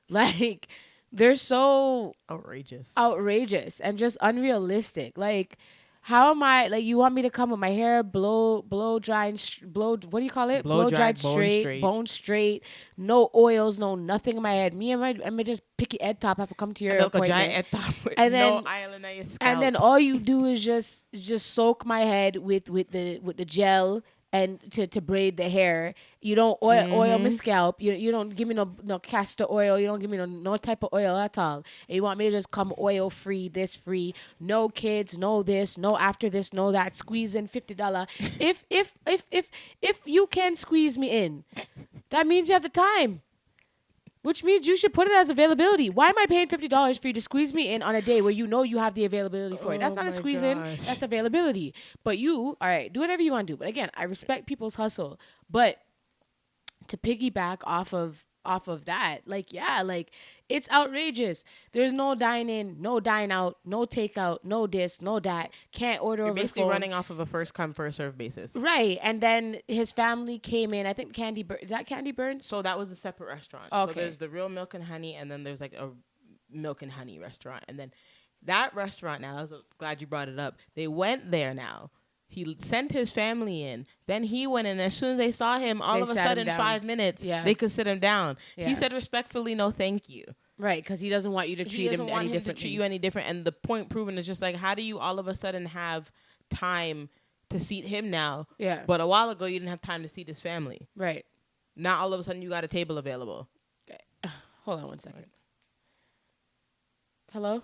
like, they're so outrageous and just unrealistic. Like, how am I, like, you want me to come with my hair blow dried, what do you call it? Blow dried straight, bone straight, no oils, no nothing in my head. Me and my just picky head top have to come to your appointment. Head top with and then, no island on your scalp. And then all you do is just soak my head with the gel and to braid the hair. You don't oil my scalp. You don't give me no castor oil. You don't give me no type of oil at all. And you want me to just come oil free, this free, no kids, no this, no after this, no that. Squeeze in $50. If you can squeeze me in, that means you have the time. Which means you should put it as availability. Why am I paying $50 for you to squeeze me in on a day where you know you have the availability for it? That's not a squeeze in. That's availability. But you, all right, do whatever you want to do. But again, I respect people's hustle. But to piggyback off of that, like, yeah, like, it's outrageous. There's no dine in, no dine out, no takeout, no this, no that. Can't order over the phone. You're basically running off of a first come, first serve basis. Right. And then his family came in. I think is that Candy Burns? So that was a separate restaurant. Okay. So there's the Real Milk and Honey, and then there's like a Milk and Honey restaurant. And then that restaurant now, I was glad you brought it up. They went there now. He sent his family in. Then he went in. As soon as they saw him, all of a sudden, 5 minutes, they could sit him down. Yeah. He said respectfully, no thank you. Right, because he doesn't want you to treat him any differently. To treat you any different. And the point proven is just like, how do you all of a sudden have time to seat him now? Yeah. But a while ago, you didn't have time to seat his family. Right. Now all of a sudden, you got a table available. Okay. Hold on one second. Right. Hello?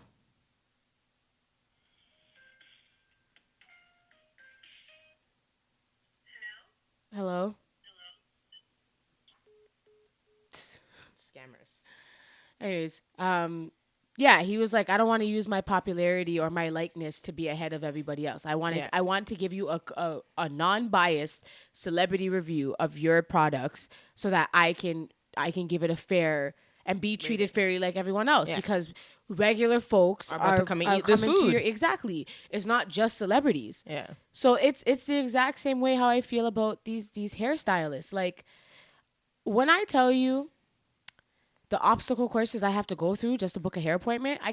Hello? Scammers. Anyways, yeah, he was like, I don't want to use my popularity or my likeness to be ahead of everybody else. I want to give you a non-biased celebrity review of your products so that I can give it a fair and be treated fairly like everyone else, because regular folks are coming eat this food. Exactly. It's not just celebrities. Yeah. So it's the exact same way how I feel about these hairstylists. Like, when I tell you the obstacle courses I have to go through just to book a hair appointment, I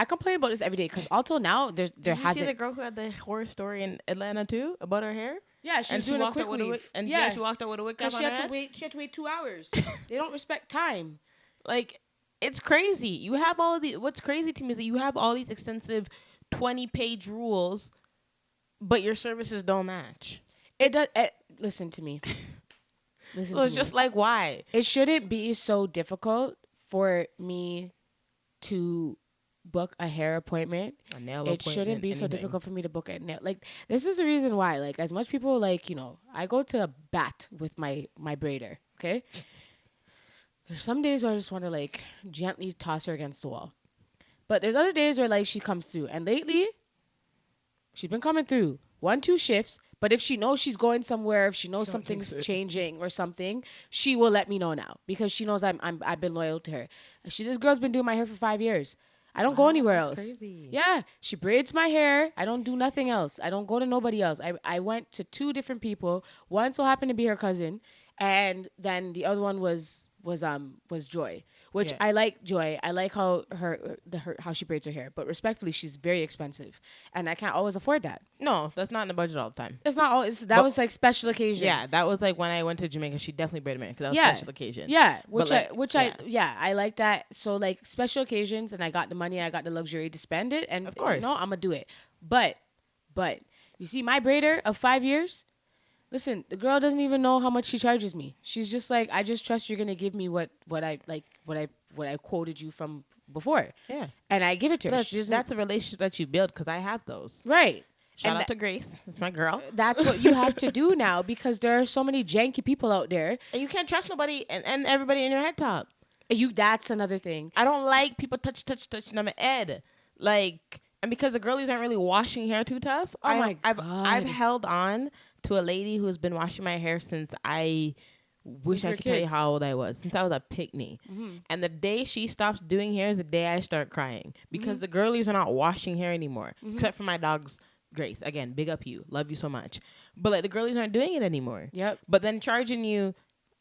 complain about this every day, because until now there hasn't. Did you see the girl who had the horror story in Atlanta too about her hair? Yeah, she was doing a quick weave. She walked out with a wig cap on her head. She had to wait 2 hours. They don't respect time. Like, it's crazy. You have all of these. What's crazy to me is that you have all these extensive 20-page rules, but your services don't match. It does. Listen to me. Listen so it's just like, why? It shouldn't be so difficult for me to book a hair appointment. A nail appointment. It shouldn't be anything. so difficult for me to book a nail. Like, this is the reason why. Like, as much people, like, I go to a bat with my braider, okay? There's some days where I just want to, like, gently toss her against the wall. But there's other days where, like, she comes through. And lately, she's been coming through 1-2 shifts. But if she knows she's going somewhere, if she knows something's changing or something, she will let me know now because she knows I've been loyal to her. This girl's been doing my hair for 5 years. I don't go anywhere else. Crazy. Yeah, she braids my hair. I don't do nothing else. I don't go to nobody else. I went to 2 different people. One so happened to be her cousin, and then the other one was Joy. Which I like Joy. I like how how she braids her hair. But respectfully, she's very expensive. And I can't always afford that. No, that's not in the budget all the time. It's not always. That was like special occasion. Yeah, that was like when I went to Jamaica, she definitely braided my hair because that was special occasion. Yeah, I like that. So like special occasions and I got the money, I got the luxury to spend it. And of course, I'm going to do it. But you see my braider of 5 years, listen, the girl doesn't even know how much she charges me. She's just like, I just trust you're gonna give me what I quoted you from before. Yeah, and I give it to her. That's a relationship that you build because I have those. Right. Shout out to Grace. That's my girl. That's what you have to do now because there are so many janky people out there, and you can't trust nobody and everybody in your head top. That's another thing. I don't like people touching on my head, like, and because the girlies aren't really washing hair too tough. God. I've held on to a lady who's been washing my hair since I wish I could tell you how old I was, since I was a picnic. Mm-hmm. And the day she stops doing hair is the day I start crying because the girlies are not washing hair anymore, except for my dog's Grace. Again, big up you. Love you so much. But like the girlies aren't doing it anymore. Yep. But then charging you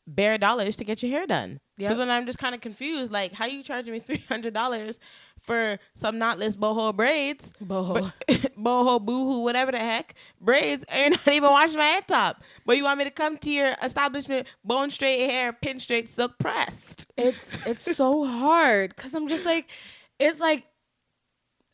bare dollars to get your hair done. Yep. So then I'm just kind of confused. Like, how you charging me $300 for some knotless boho braids? Boho, boohoo, whatever the heck braids, and you're not even washing my head top. But you want me to come to your establishment, bone straight hair, pin straight, silk pressed? It's so hard because I'm just like, it's like,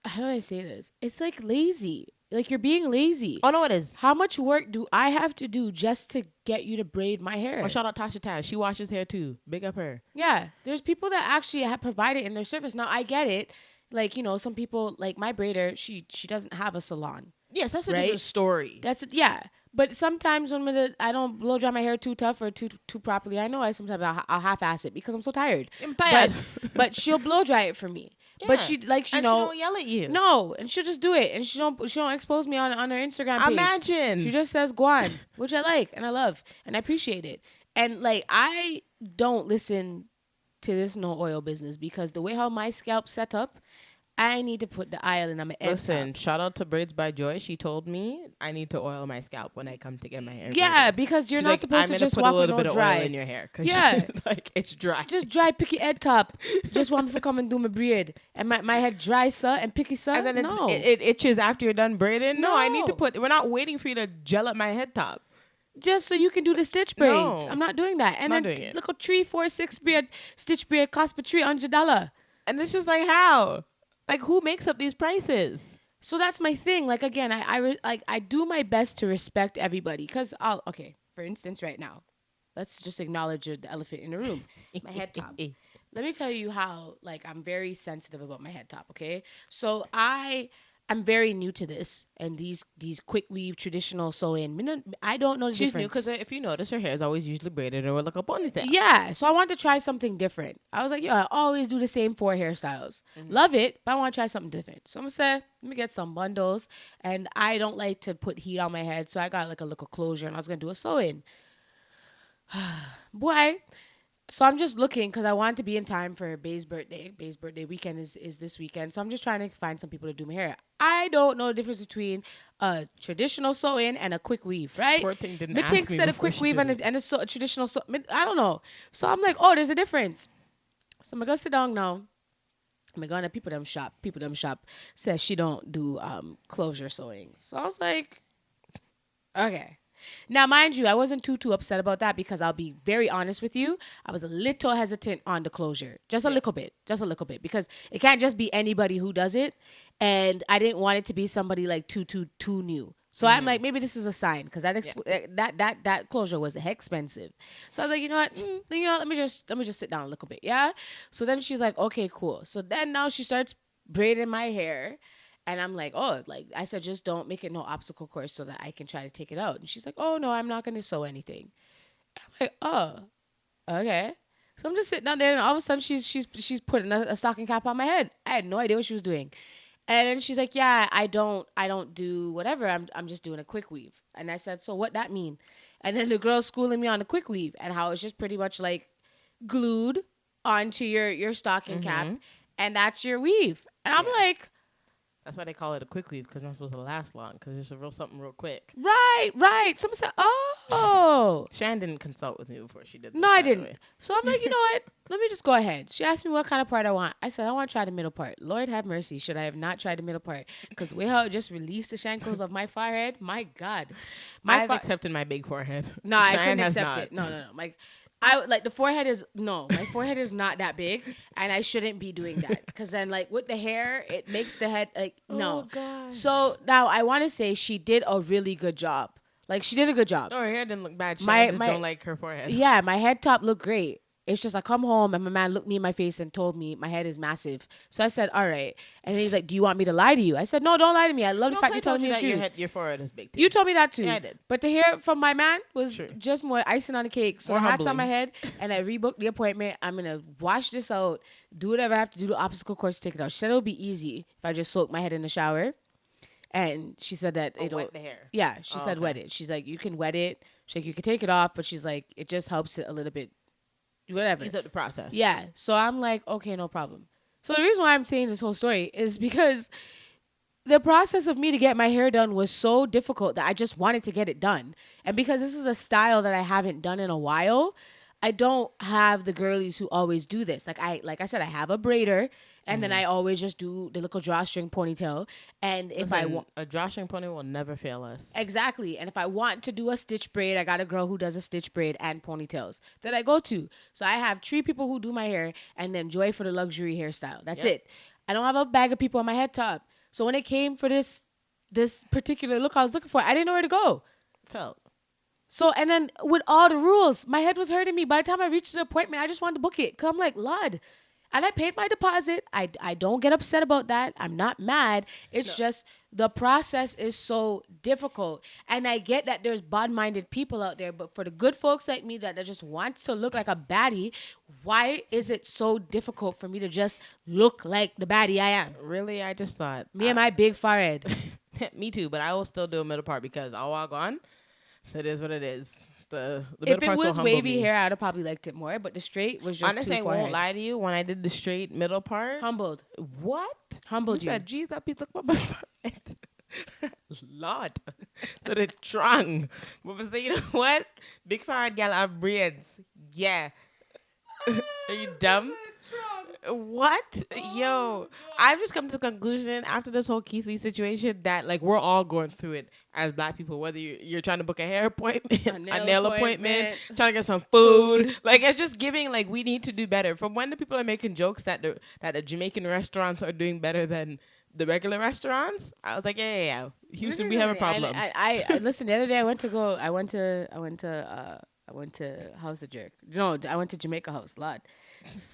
how do I say this? It's like lazy. Like, you're being lazy. Oh, no, it is. How much work do I have to do just to get you to braid my hair? Oh, shout out Tasha Taz. She washes hair, too. Big up her. Yeah. There's people that actually have provided in their service. Now, I get it. Like, some people, like my braider, she doesn't have a salon. Yes, that's a different story. Yeah. But sometimes when I don't blow dry my hair too tough or too properly, I know I'll half-ass it because I'm so tired. I'm tired. But she'll blow dry it for me. Yeah. But she don't yell at you. No, and she'll just do it, and she don't expose me on her Instagram page. Imagine. She just says "Guan," which I like and I love and I appreciate it. And like I don't listen to this no oil business because the way how my scalp set up, I need to put the oil in my head. Listen, shout out to Braids by Joy. She told me I need to oil my scalp when I come to get my hair. Yeah, because you're not supposed to just walk with no dry. I'm gonna put a little bit of oil in your hair. Yeah, like it's dry. Just dry, picky head top. Just want me to come and do my braid, and my head dry, sir, and picky, sir. And then it itches after you're done braiding. No, I need to put. We're not waiting for you to gel up my head top. Just so you can do the stitch braids. No, I'm not doing that. And then look at 3, 4, 6 braid stitch braid cost me $300. And it's just like how. Like, who makes up these prices? So that's my thing. Like, again, I do my best to respect everybody. Because, for instance, right now, let's just acknowledge the elephant in the room. My head top. Let me tell you how, like, I'm very sensitive about my head top, okay? So I'm very new to this and these quick weave traditional sewing. I don't know the difference. She's new because if you notice, her hair is always usually braided or like a ponytail. Yeah, so I wanted to try something different. I was like, I always do the same 4 hairstyles. Mm-hmm. Love it, but I want to try something different. So I'm going to say, let me get some bundles. And I don't like to put heat on my head, so I got like a little closure and I was going to do a sew-in. Boy. So I'm just looking because I want to be in time for Bay's birthday. Bay's birthday weekend is this weekend. So I'm just trying to find some people to do my hair. I don't know the difference between a traditional sew-in and a quick weave, right? Poor thing didn't ask me said a quick weave and a traditional sew. I don't know. So I'm like, there's a difference. So I'm going to sit down now. I'm going to people them shop. Says she don't do closure sewing. So I was like, okay. Now, mind you, I wasn't too upset about that because I'll be very honest with you. I was a little hesitant on the closure, just a little bit, because it can't just be anybody who does it, and I didn't want it to be somebody like too new. So I'm like, maybe this is a sign because that closure was expensive. So I was like, you know what, let me just sit down a little bit, yeah. So then she's like, okay, cool. So then now she starts braiding my hair. And I'm like, oh, like I said, just don't make it no obstacle course so that I can try to take it out. And she's like, oh, no, I'm not going to sew anything. I'm like, oh, okay. So I'm just sitting down there, and all of a sudden she's putting a stocking cap on my head. I had no idea what she was doing. And then she's like, yeah, I don't do whatever. I'm just doing a quick weave. And I said, so what that mean? And then the girl's schooling me on the quick weave and how it's just pretty much like glued onto your stocking cap, and that's your weave. And I'm like, that's why they call it a quick weave, because it's not supposed to last long, because it's something real quick. Right. Someone said, oh. Shan didn't consult with me before she did this. No, I didn't. So I'm like, you know what? Let me just go ahead. She asked me what kind of part I want. I said, I want to try the middle part. Lord have mercy. Should I have not tried the middle part? Because the way how it just released the shankles of my forehead, my God. I've accepted my big forehead. No, I couldn't accept it. No. Like the forehead is my forehead is not that big, and I shouldn't be doing that because then like with the hair it makes the head like no. Oh gosh. So now I want to say she did a really good job. Like she did a good job. Oh, her hair didn't look bad. I just don't like her forehead. Yeah, my head top looked great. It's just I come home and my man looked me in my face and told me my head is massive. So I said, all right. And then he's like, do you want me to lie to you? I said, no, don't lie to me. I love the fact you told me the truth. Your forehead is big too. You told me that too. Yeah, I did. But to hear it from my man was just more icing on the cake. So more the hat's humbling. on my head and I rebooked the appointment. I'm going to wash this out, do whatever I have to do, the obstacle course, take it out. She said it would be easy if I just soak my head in the shower. And she said that it'll wet the hair. Yeah, she said wet it. She's like, you can wet it. She's like, you can take it off, but she's like, it just helps it a little bit. Whatever. Ease up the process. Yeah. So I'm like, okay, no problem. So the reason why I'm saying this whole story is because the process of me to get my hair done was so difficult that I just wanted to get it done. And because this is a style that I haven't done in a while, I don't have the girlies who always do this. Like I said, I have a braider. And then I always just do the little drawstring ponytail. And if I want a drawstring pony will never fail us. Exactly. And if I want to do a stitch braid, I got a girl who does a stitch braid and ponytails that I go to. So I have 3 people who do my hair and then Joy for the luxury hairstyle. That's it. I don't have a bag of people on my head top. So when it came for this particular look I was looking for, I didn't know where to go. Felt. So, and then with all the rules, my head was hurting me. By the time I reached the appointment, I just wanted to book it. Cause I'm like, Lord. And I paid my deposit. I don't get upset about that. I'm not mad. It's just the process is so difficult. And I get that there's bad-minded people out there, but for the good folks like me that just wants to look like a baddie, why is it so difficult for me to just look like the baddie I am? Really? I just thought. Me and my big forehead. Me too, but I will still do a middle part because I'll walk on. So it is what it is. The if it was wavy hair, I'd have probably liked it more, but the straight was just honestly, too forehead. I won't lie to you. When I did the straight middle part, humbled. What? Humbled you. Said, "Geez, that piece look my forehead." Lord, so the trunk. But say, you know what? Big forehead gal have braids. Yeah. Are you dumb? What? Yo, I've just come to the conclusion after this whole Keith Lee situation that like we're all going through it as Black people, whether you're trying to book a hair appointment, a nail appointment, trying to get some food. Like it's just giving like we need to do better. From when the people are making jokes that the Jamaican restaurants are doing better than the regular restaurants, I was like, yeah. Houston, we have a problem. I listen. The other day I went to House of Jerk. No, I went to Jamaica House. Lot.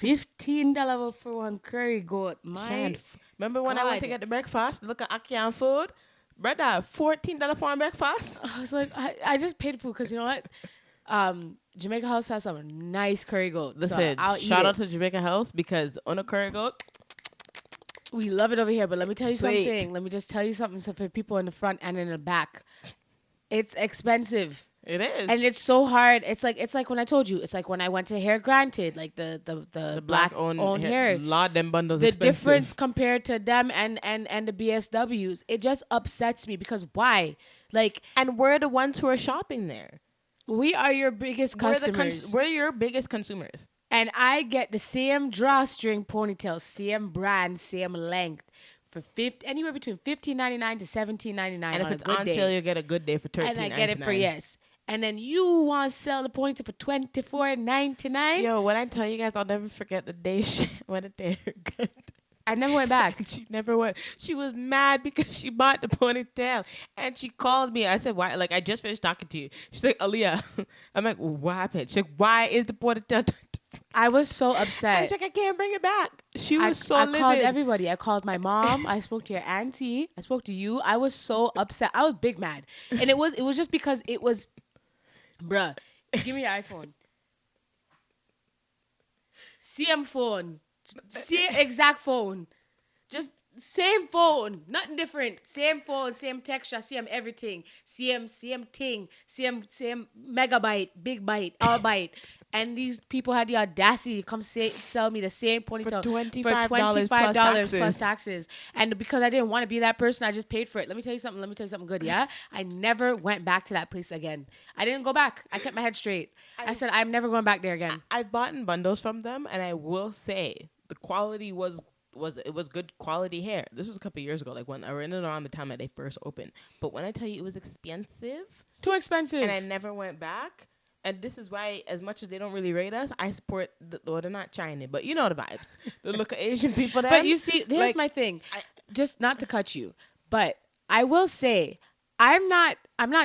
$15 for one curry goat. Remember when I went to get the breakfast? Look at Akian food. Brother, $14 for one breakfast. I was like, I just paid food because you know what? Jamaica House has some nice curry goat. Listen, so shout out to Jamaica House because on a curry goat, we love it over here. But let me tell you something. Let me just tell you something. So for people in the front and in the back, it's expensive. It is. And it's so hard. It's like when I told you. It's like when I went to Hair Granted, like the Black owned hair. Lot them bundles the expensive. Difference compared to them and the BSWs, it just upsets me because why? Like, and we're the ones who are shopping there. We are your biggest customers. We're your biggest consumers. And I get the same drawstring ponytail, same brand, same length for anywhere between $15.99 to $17.99. And if it's on sale, you get a good day for $13.99. And I get it for yes. And then you want to sell the ponytail for $24.99. Yo, when I tell you guys, I'll never forget the day she went a day good. I never went back. She never went. She was mad because she bought the ponytail, and she called me. I said, "Why?" Like, I just finished talking to you. She's like, "Aaliyah." I'm like, "What happened?" She's like, "Why is the ponytail?" I was so upset. She's like, "I can't bring it back." She was so livid. I called everybody. I called my mom. I spoke to your auntie. I spoke to you. I was so upset. I was big mad, and it was just because it was, bruh. Give me your iPhone. Same phone. Same exact phone. Just same phone. Nothing different. Same phone, same texture, same everything. Same thing. Same megabyte, big byte, all byte. And these people had the audacity to come sell me the same ponytail for $25 plus taxes. And because I didn't want to be that person, I just paid for it. Let me tell you something good, yeah? I never went back to that place again. I didn't go back. I kept my head straight. I said, I'm never going back there again. I've bought in bundles from them, and I will say the quality was good quality hair. This was a couple of years ago, like when I ran it around the time that they first opened. But when I tell you it was expensive. Too expensive. And I never went back. And this is why, as much as they don't really rate us, I support, they're not China, but you know the vibes. The look of Asian people there. But you see, here's my thing. Just not to cut you, but I will say, I'm not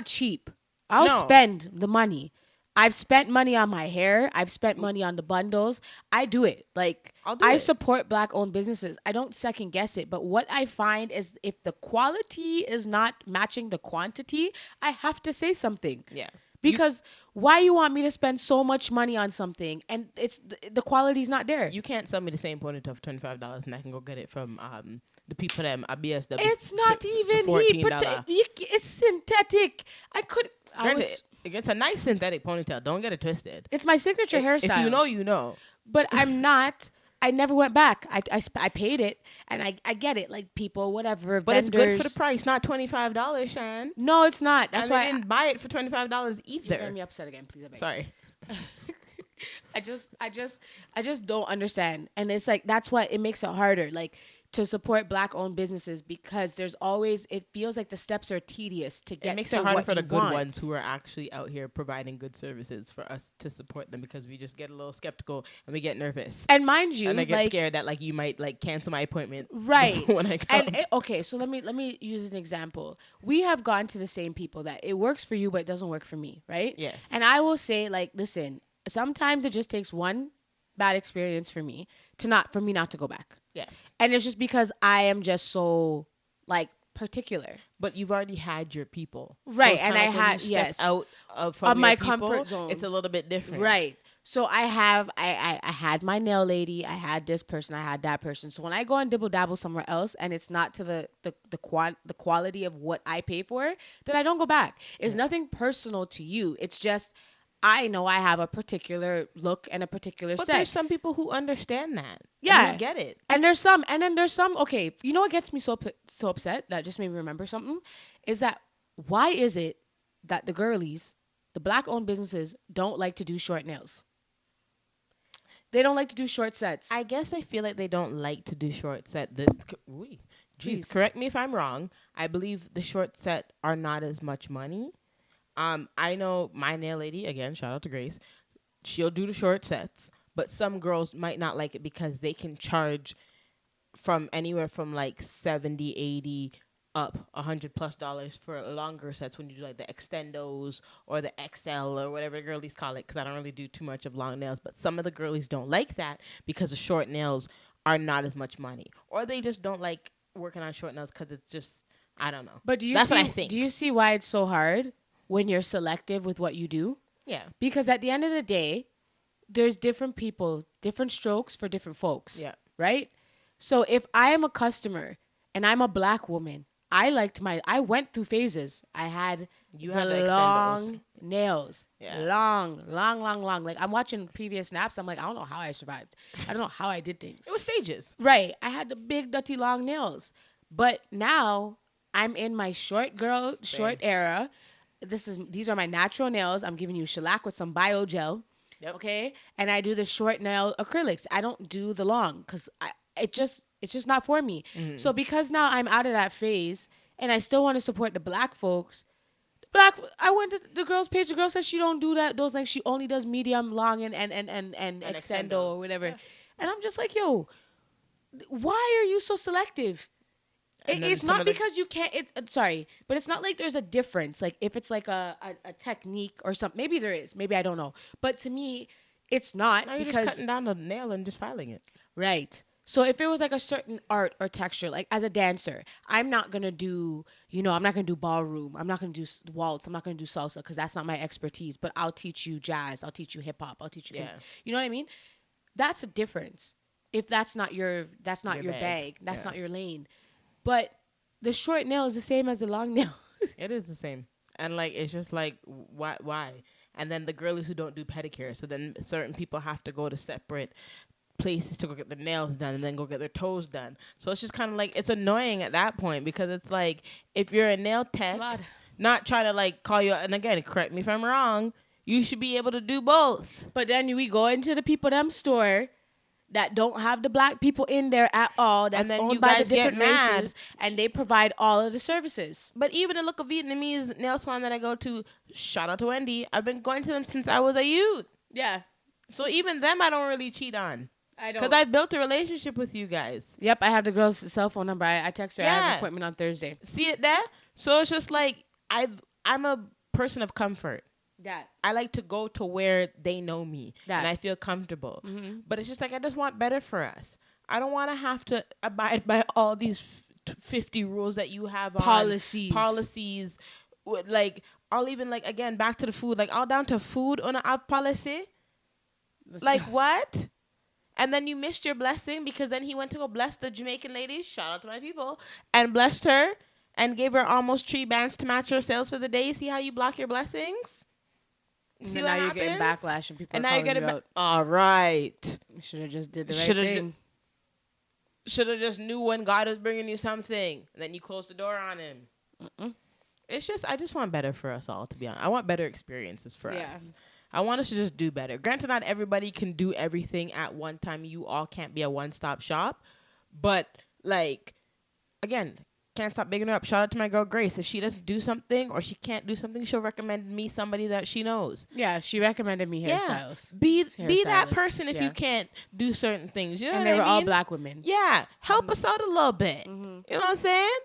cheap. I'll spend the money. I've spent money on my hair. I've spent money on the bundles. I do it. Like, I support Black-owned businesses. I don't second guess it. But what I find is if the quality is not matching the quantity, I have to say something. Yeah. Because why you want me to spend so much money on something and it's the quality's not there? You can't sell me the same ponytail for $25 and I can go get it from the people that BSW. It's not even heat, but it's synthetic. It's a nice synthetic ponytail. Don't get it twisted. It's my signature hairstyle. If you know, you know. But I'm not. I never went back. I paid it, and I get it. Like people, whatever. But vendors. It's good for the price, not $25, Shan. No, it's not. That's why I didn't buy it for $25 either. You made me upset again, please. Sorry. I just don't understand, and it's like that's why it makes it harder. Like to support Black-owned businesses because there's always it feels like the steps are tedious to get. It makes to it harder what for the good want. ones who are actually out here providing good services for us to support them because we just get a little skeptical and we get nervous. And mind you, and I get scared that like you might like cancel my appointment right when I come. And okay, so let me use an example. We have gone to the same people that it works for you but it doesn't work for me, right? Yes. And I will say like, listen, sometimes it just takes one bad experience for me not to go back. Yes. And it's just because I am just so like particular. But you've already had your people. Right. So and I had out of my people, comfort zone. It's a little bit different. Right. So I had my nail lady, I had this person, I had that person. So when I go and dibble dabble somewhere else and it's not to the quality of what I pay for, then I don't go back. It's nothing personal to you. It's just I know I have a particular look and a particular set. But there's some people who understand that. Yeah. And get it. And there's some, okay, you know what gets me so upset? That just made me remember something. Is that why is it that the girlies, the Black-owned businesses, don't like to do short nails? They don't like to do short sets. I guess I feel like they don't like to do short set. Jeez, correct me if I'm wrong. I believe the short set are not as much money. I know my nail lady, again, shout out to Grace, she'll do the short sets, but some girls might not like it because they can charge from anywhere from like 70, 80 up $100+ for longer sets when you do like the extendos or the XL or whatever the girlies call it, because I don't really do too much of long nails, but some of the girlies don't like that because the short nails are not as much money, or they just don't like working on short nails because it's just, I don't know. But what I think. Do you see why it's so hard when you're selective with what you do? Yeah. Because at the end of the day, there's different people, different strokes for different folks. Yeah. Right? So if I am a customer and I'm a Black woman, I went through phases. I had the long nails. Yeah. Long. Like I'm watching previous snaps. I'm like, I don't know how I survived. I don't know how I did things. It was stages. Right. I had the big, dirty, long nails. But now I'm in my short era. These are my natural nails. I'm giving you shellac with some bio gel. Yep. Okay. And I do the short nail acrylics. I don't do the long because It's just not for me. So because now I'm out of that phase and I still want to support the black folks, I went to the girl's page. The girl says she don't do that. Those like she only does medium, long, and extendo or whatever. Yeah. And I'm just like, yo, why are you so selective? It's not because you can't. Sorry, but it's not like there's a difference. Like if it's like a technique or something. Maybe there is. Maybe I don't know. But to me, it's not. No, you're just cutting down the nail and just filing it. Right. So if it was like a certain art or texture, like as a dancer, I'm not going to do, I'm not going to do ballroom. I'm not going to do waltz. I'm not going to do salsa because that's not my expertise. But I'll teach you jazz. I'll teach you hip hop. I'll teach you. Yeah. You know what I mean? That's a difference. If that's not your bag. That's not your lane. But the short nail is the same as the long nail. It is the same. And like, it's just like, why? And then the girlies who don't do pedicure. So then certain people have to go to separate places to go get their nails done and then go get their toes done. So it's just kind of like, it's annoying at that point because it's like, if you're a nail tech, not trying to like call you, and again, correct me if I'm wrong, you should be able to do both. But then we go into the people them store that don't have the black people in there at all, that's owned by the different races, and they provide all of the services. But even the local Vietnamese nail salon that I go to, shout out to Wendy, I've been going to them since I was a youth. Yeah. So even them I don't really cheat on. I don't. Because I built a relationship with you guys. Yep, I have the girl's cell phone number. I text her. Yeah. I have an appointment on Thursday. See it there? So it's just like, I'm a person of comfort. That I like to go to where they know me and I feel comfortable. Mm-hmm. But it's just like, I just want better for us. I don't want to have to abide by all these 50 rules that you have on. Policies. Like, I'll even, like, again, back to the food. Like, all down to food on a policy. Like, what? And then you missed your blessing because then he went to go bless the Jamaican lady, shout out to my people, and blessed her and gave her almost 3 bands to match her sales for the day. See how you block your blessings? See now you're getting backlash and people and are now you're getting out. All right. You should have just did the right thing. Should have just knew when God was bringing you something. And then you closed the door on him. It's just, I just want better for us all, to be honest. I want better experiences for us. I want us to just do better. Granted, not everybody can do everything at one time. You all can't be a one-stop shop. But, like, again, can't stop bigging her up. Shout out to my girl Grace. If she doesn't do something or she can't do something, she'll recommend me somebody that she knows. Yeah, she recommended me hairstyles. Yeah. Be that person if you can't do certain things. You know and what I they mean? were all black women. Yeah. Help us out a little bit. Mm-hmm. You know what I'm saying?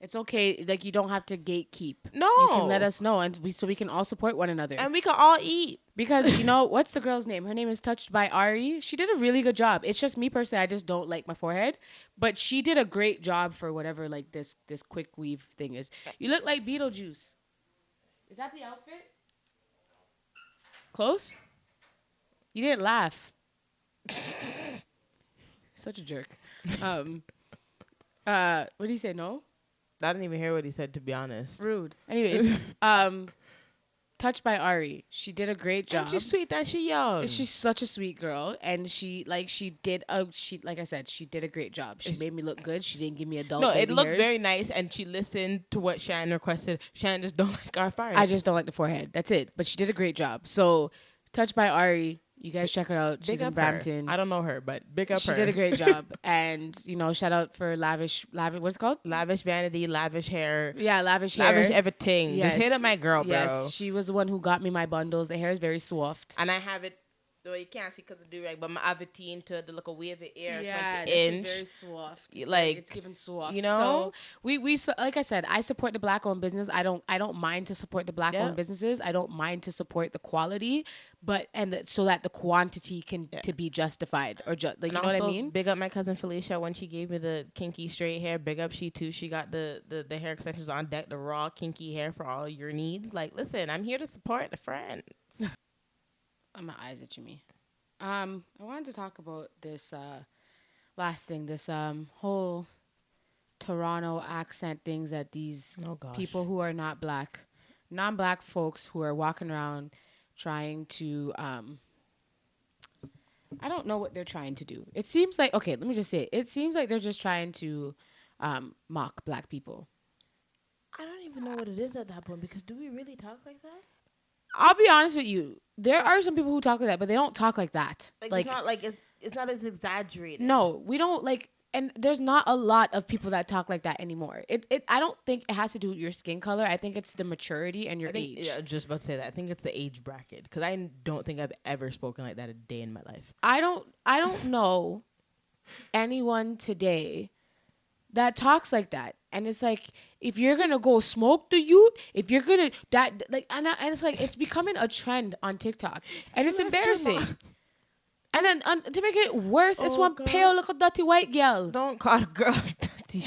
It's okay. Like, you don't have to gatekeep. No. You can let us know so we can all support one another. And we can all eat. Because, what's the girl's name? Her name is Touched by Ari. She did a really good job. It's just me personally. I just don't like my forehead. But she did a great job for whatever, like, this quick weave thing is. You look like Beetlejuice. Is that the outfit? Close? You didn't laugh. Such a jerk. What did he say? No? I didn't even hear what he said, to be honest. Rude. Anyways, Touched by Ari. She did a great job. And she's sweet and she young. She's such a sweet girl. And she did like I said, she did a great job. She made me look good. She didn't give me adult baby it looked hairs. very nice. And she listened to what Shannon requested. Shannon just don't like our fire. I just don't like the forehead. That's it. But she did a great job. So, Touched by Ari. You guys check her out. She's in Brampton. I don't know her, but big up her. She did a great job. And, shout out for lavish, what's it called? Lavish vanity, lavish hair. Yeah, lavish hair. Lavish everything. Yes. Just hit up my girl, bro. Yes, she was the one who got me my bundles. The hair is very soft. And I have it, though you can't see because of the do-rag, but I have it into the little wave of air, 20 inch. It's very soft. Like, it's given soft. So we like I said, I support the black-owned business. I don't mind to support the black-owned businesses. I don't mind to support the quality, but so that the quantity can to be justified or you know what I mean. Big up my cousin Felicia when she gave me the kinky straight hair. Big up she too. She got the hair extensions on deck, the raw kinky hair for all your needs. Like, listen, I'm here to support the friends. My eyes itching me. I wanted to talk about this last thing, this whole Toronto accent things that these people who are not black, non-black folks who are walking around trying to I don't know what they're trying to do. It seems like, okay, let me just say it seems like they're just trying to mock black people. I don't even know what it is at that point, because do we really talk like that? I'll be honest with you. There are some people who talk like that, but they don't talk like that. Like it's not like it's not as exaggerated. No, we don't like. and there's not a lot of people that talk like that anymore. I don't think it has to do with your skin color. I think it's the maturity and your age. Yeah, I was just about to say that. I think it's the age bracket, because I don't think I've ever spoken like that a day in my life. I don't know anyone today that talks like that. And it's like, if you're gonna go smoke the youth, if you're gonna that like, and it's like, it's becoming a trend on TikTok, and it's embarrassing. And then to make it worse, it's one pale little dirty white girl. Don't call a girl dirty.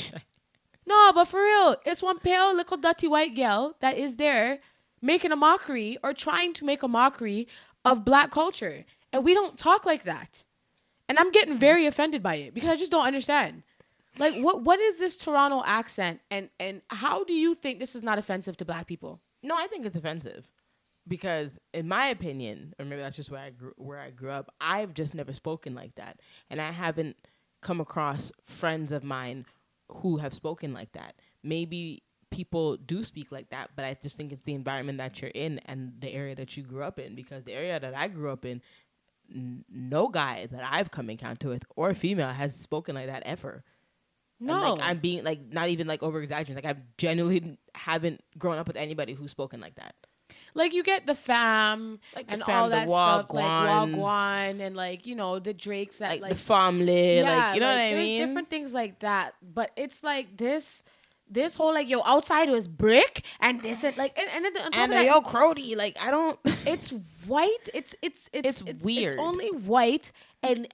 No, but for real, it's one pale little dirty white girl that is there making a mockery or trying to make a mockery of black culture, and we don't talk like that. And I'm getting very offended by it because I just don't understand. Like, what is this Toronto accent, and how do you think this is not offensive to black people? No, I think it's offensive, because in my opinion, or maybe that's just where I grew up, I've just never spoken like that, and I haven't come across friends of mine who have spoken like that. Maybe people do speak like that, but I just think it's the environment that you're in and the area that you grew up in, because the area that I grew up in, no guy that I've come encounter with or female has spoken like that ever. No. And, like, I'm being, like, not even, like, over-exaggerating. Like, I genuinely haven't grown up with anybody who's spoken like that. Like, you get the fam, like, and the fam, all that stuff, like Wagwan, and, like, you know, the Drakes that, like the family, like, you know what I mean? There's different things like that. But it's like this whole, like, yo, outside was brick, and this, and, like, and then on top of that, yo, Crody, like, I don't... It's white. It's weird. It's only white and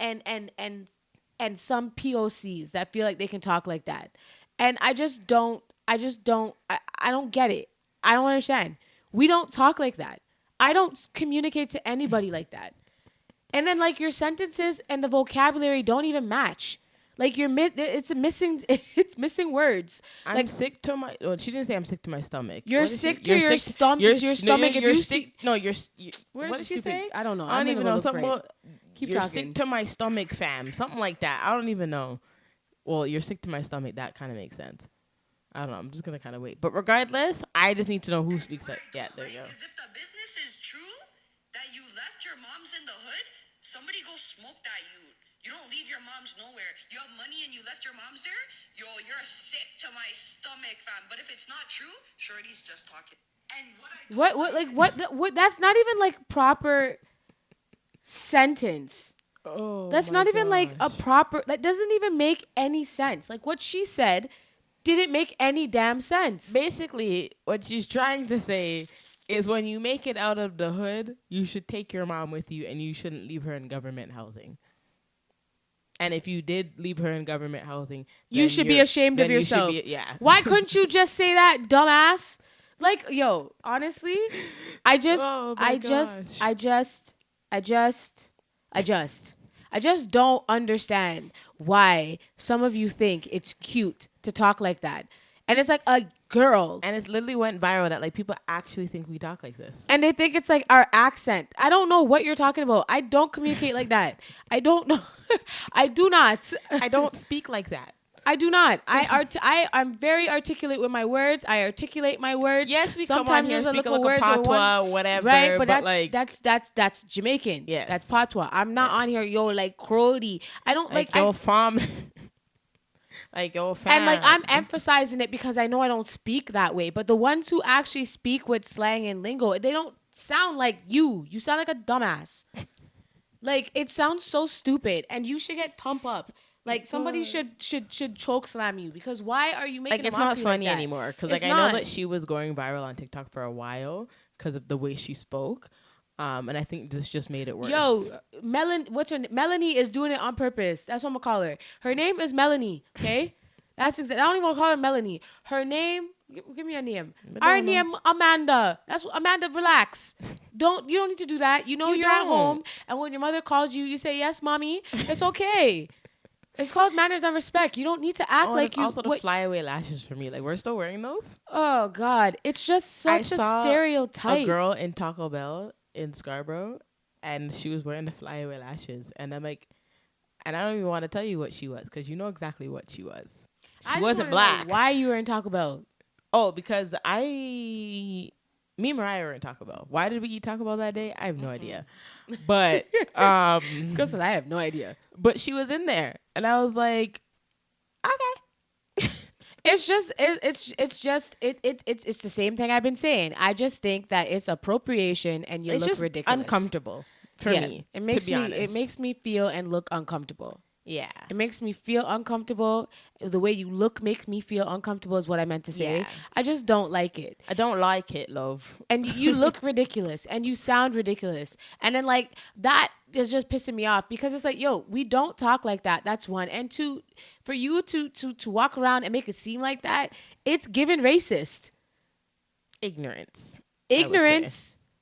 some POCs that feel like they can talk like that. And I don't get it. I don't understand. We don't talk like that. I don't communicate to anybody like that. And then, like, your sentences and the vocabulary don't even match. Like, it's missing words. I'm like, sick to my... Well, she didn't say I'm sick to my stomach. You're sick to your stomach. What did she say? I don't know. I don't even know. Something about... Keep you're talking. sick to my stomach, fam. Something like that. I don't even know. Well, you're sick to my stomach. That kind of makes sense. I don't know. I'm just going to kind of wait. But regardless, I just need to know who speaks like... Yeah, there you go. Because if the business is true, that you left your moms in the hood, somebody go smoke that you. You don't leave your moms nowhere. You have money and you left your moms there? Yo, you're sick to my stomach, fam. But if it's not true, Shorty's just talking. And what that's not even, like, proper sentence. That's not even like a proper, that doesn't even make any sense. Like, what she said didn't make any damn sense. Basically, what she's trying to say is, when you make it out of the hood, you should take your mom with you, and you shouldn't leave her in government housing. And if you did leave her in government housing, you should be ashamed of yourself. Why couldn't you just say that, dumbass? Like, yo, honestly, I just don't understand why some of you think it's cute to talk like that. And it's like a girl. And it's literally went viral that, like, people actually think we talk like this. And they think it's like our accent. I don't know what you're talking about. I don't communicate like that. I don't know. I do not. I don't speak like that. I do not. I'm very articulate with my words. I articulate my words. Yes, we sometimes come on here and speak like a patois, whatever. Right, but that's Jamaican. Yes. That's patois. I'm not on here, yo, like, Crody. I don't like yo, fam. Like, yo, fam. And, like, I'm emphasizing it because I know I don't speak that way. But the ones who actually speak with slang and lingo, they don't sound like you. You sound like a dumbass. Like, it sounds so stupid, and you should get pump up. Like, somebody should choke slam you, because why are you making, like, it's not funny like anymore? Because, like, I know that she was going viral on TikTok for a while because of the way she spoke, and I think this just made it worse. Yo, Melanie is doing it on purpose. That's what I'm gonna call her. Her name is Melanie. Okay, I don't even want to call her Melanie. Her name. Give me a name. Our name, Amanda. That's Amanda. Relax. You don't need to do that. You know you're at home, and when your mother calls you, you say yes, mommy. It's okay. It's called manners and respect. You don't need to act like you. Also, the flyaway lashes for me. Like, we're still wearing those. Oh God, it's just such a stereotype. A girl in Taco Bell in Scarborough, and she was wearing the flyaway lashes, and I'm like, and I don't even want to tell you what she was, because you know exactly what she was. She wasn't black. Why you were in Taco Bell? Oh, because me and Mariah were in Taco Bell. Why did we eat Taco Bell that day? I have no idea. But it's because I have no idea. But she was in there, and I was like, It's the same thing I've been saying. I just think that it's appropriation and you it's look just ridiculous. uncomfortable for me. It makes to be me honest. it makes me feel and look uncomfortable. Yeah. It makes me feel uncomfortable. The way you look makes me feel uncomfortable is what I meant to say. Yeah. I just don't like it. I don't like it, love. And you look ridiculous and you sound ridiculous. And then like that is just pissing me off because it's like, yo, we don't talk like that. That's one. And two, for you to walk around and make it seem like that, it's given racist. Ignorance.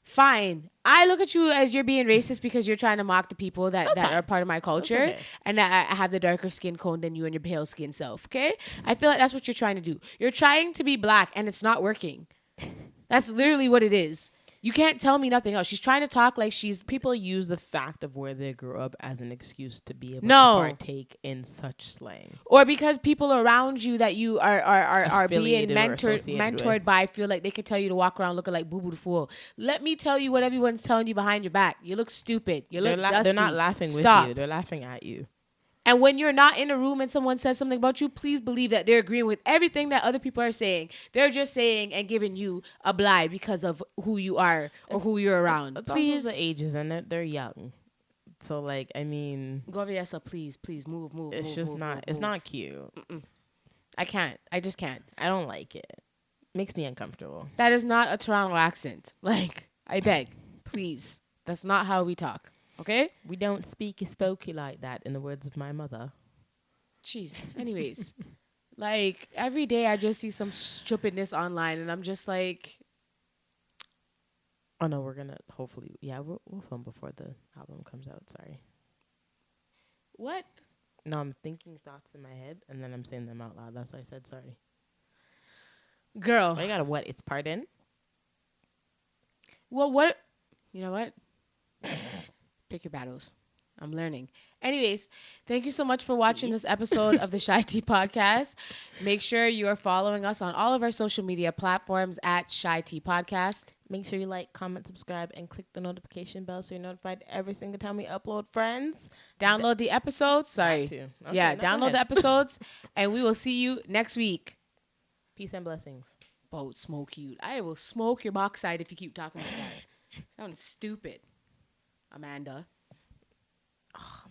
Fine. I look at you as you're being racist because you're trying to mock the people that are part of my culture and that I have the darker skin cone than you and your pale skin self. Okay? I feel like that's what you're trying to do. You're trying to be black and it's not working. That's literally what it is. You can't tell me nothing else. She's trying to talk like she's... People use the fact of where they grew up as an excuse to be able to partake in such slang. Or because people around you that you are being mentored by feel like they can tell you to walk around looking like Boo Boo the Fool. Let me tell you what everyone's telling you behind your back. You look stupid. You look dusty. They're not laughing with you. They're laughing at you. And when you're not in a room and someone says something about you, please believe that they're agreeing with everything that other people are saying. They're just saying and giving you a blie because of who you are or who you're around. It's please. Also the ages, and they're young. So, like, I mean... Goviesa, please move. It's just not... It's not cute. Mm-mm. I can't. I just can't. I don't like it. Makes me uncomfortable. That is not a Toronto accent. Like, I beg. Please. That's not how we talk. Okay? We don't speak spooky like that, in the words of my mother. Jeez. Anyways. Like, every day I just see some stupidness online, and I'm just like... Oh, no, we're going to hopefully... Yeah, we'll film before the album comes out. Sorry. What? No, I'm thinking thoughts in my head, and then I'm saying them out loud. That's why I said sorry. Girl. I gotta what? It's pardon? Well, what? You know what? Pick your battles. I'm learning. Anyways, thank you so much for watching this episode of the CheyTea Podcast. Make sure you are following us on all of our social media platforms at CheyTea Podcast. Make sure you like, comment, subscribe, and click the notification bell so you're notified every single time we upload, friends. Download the episodes. Sorry. Okay, yeah, download the episodes, and we will see you next week. Peace and blessings. Boat smoke you. I will smoke your backside if you keep talking like that. Sounds stupid. Amanda. Oh,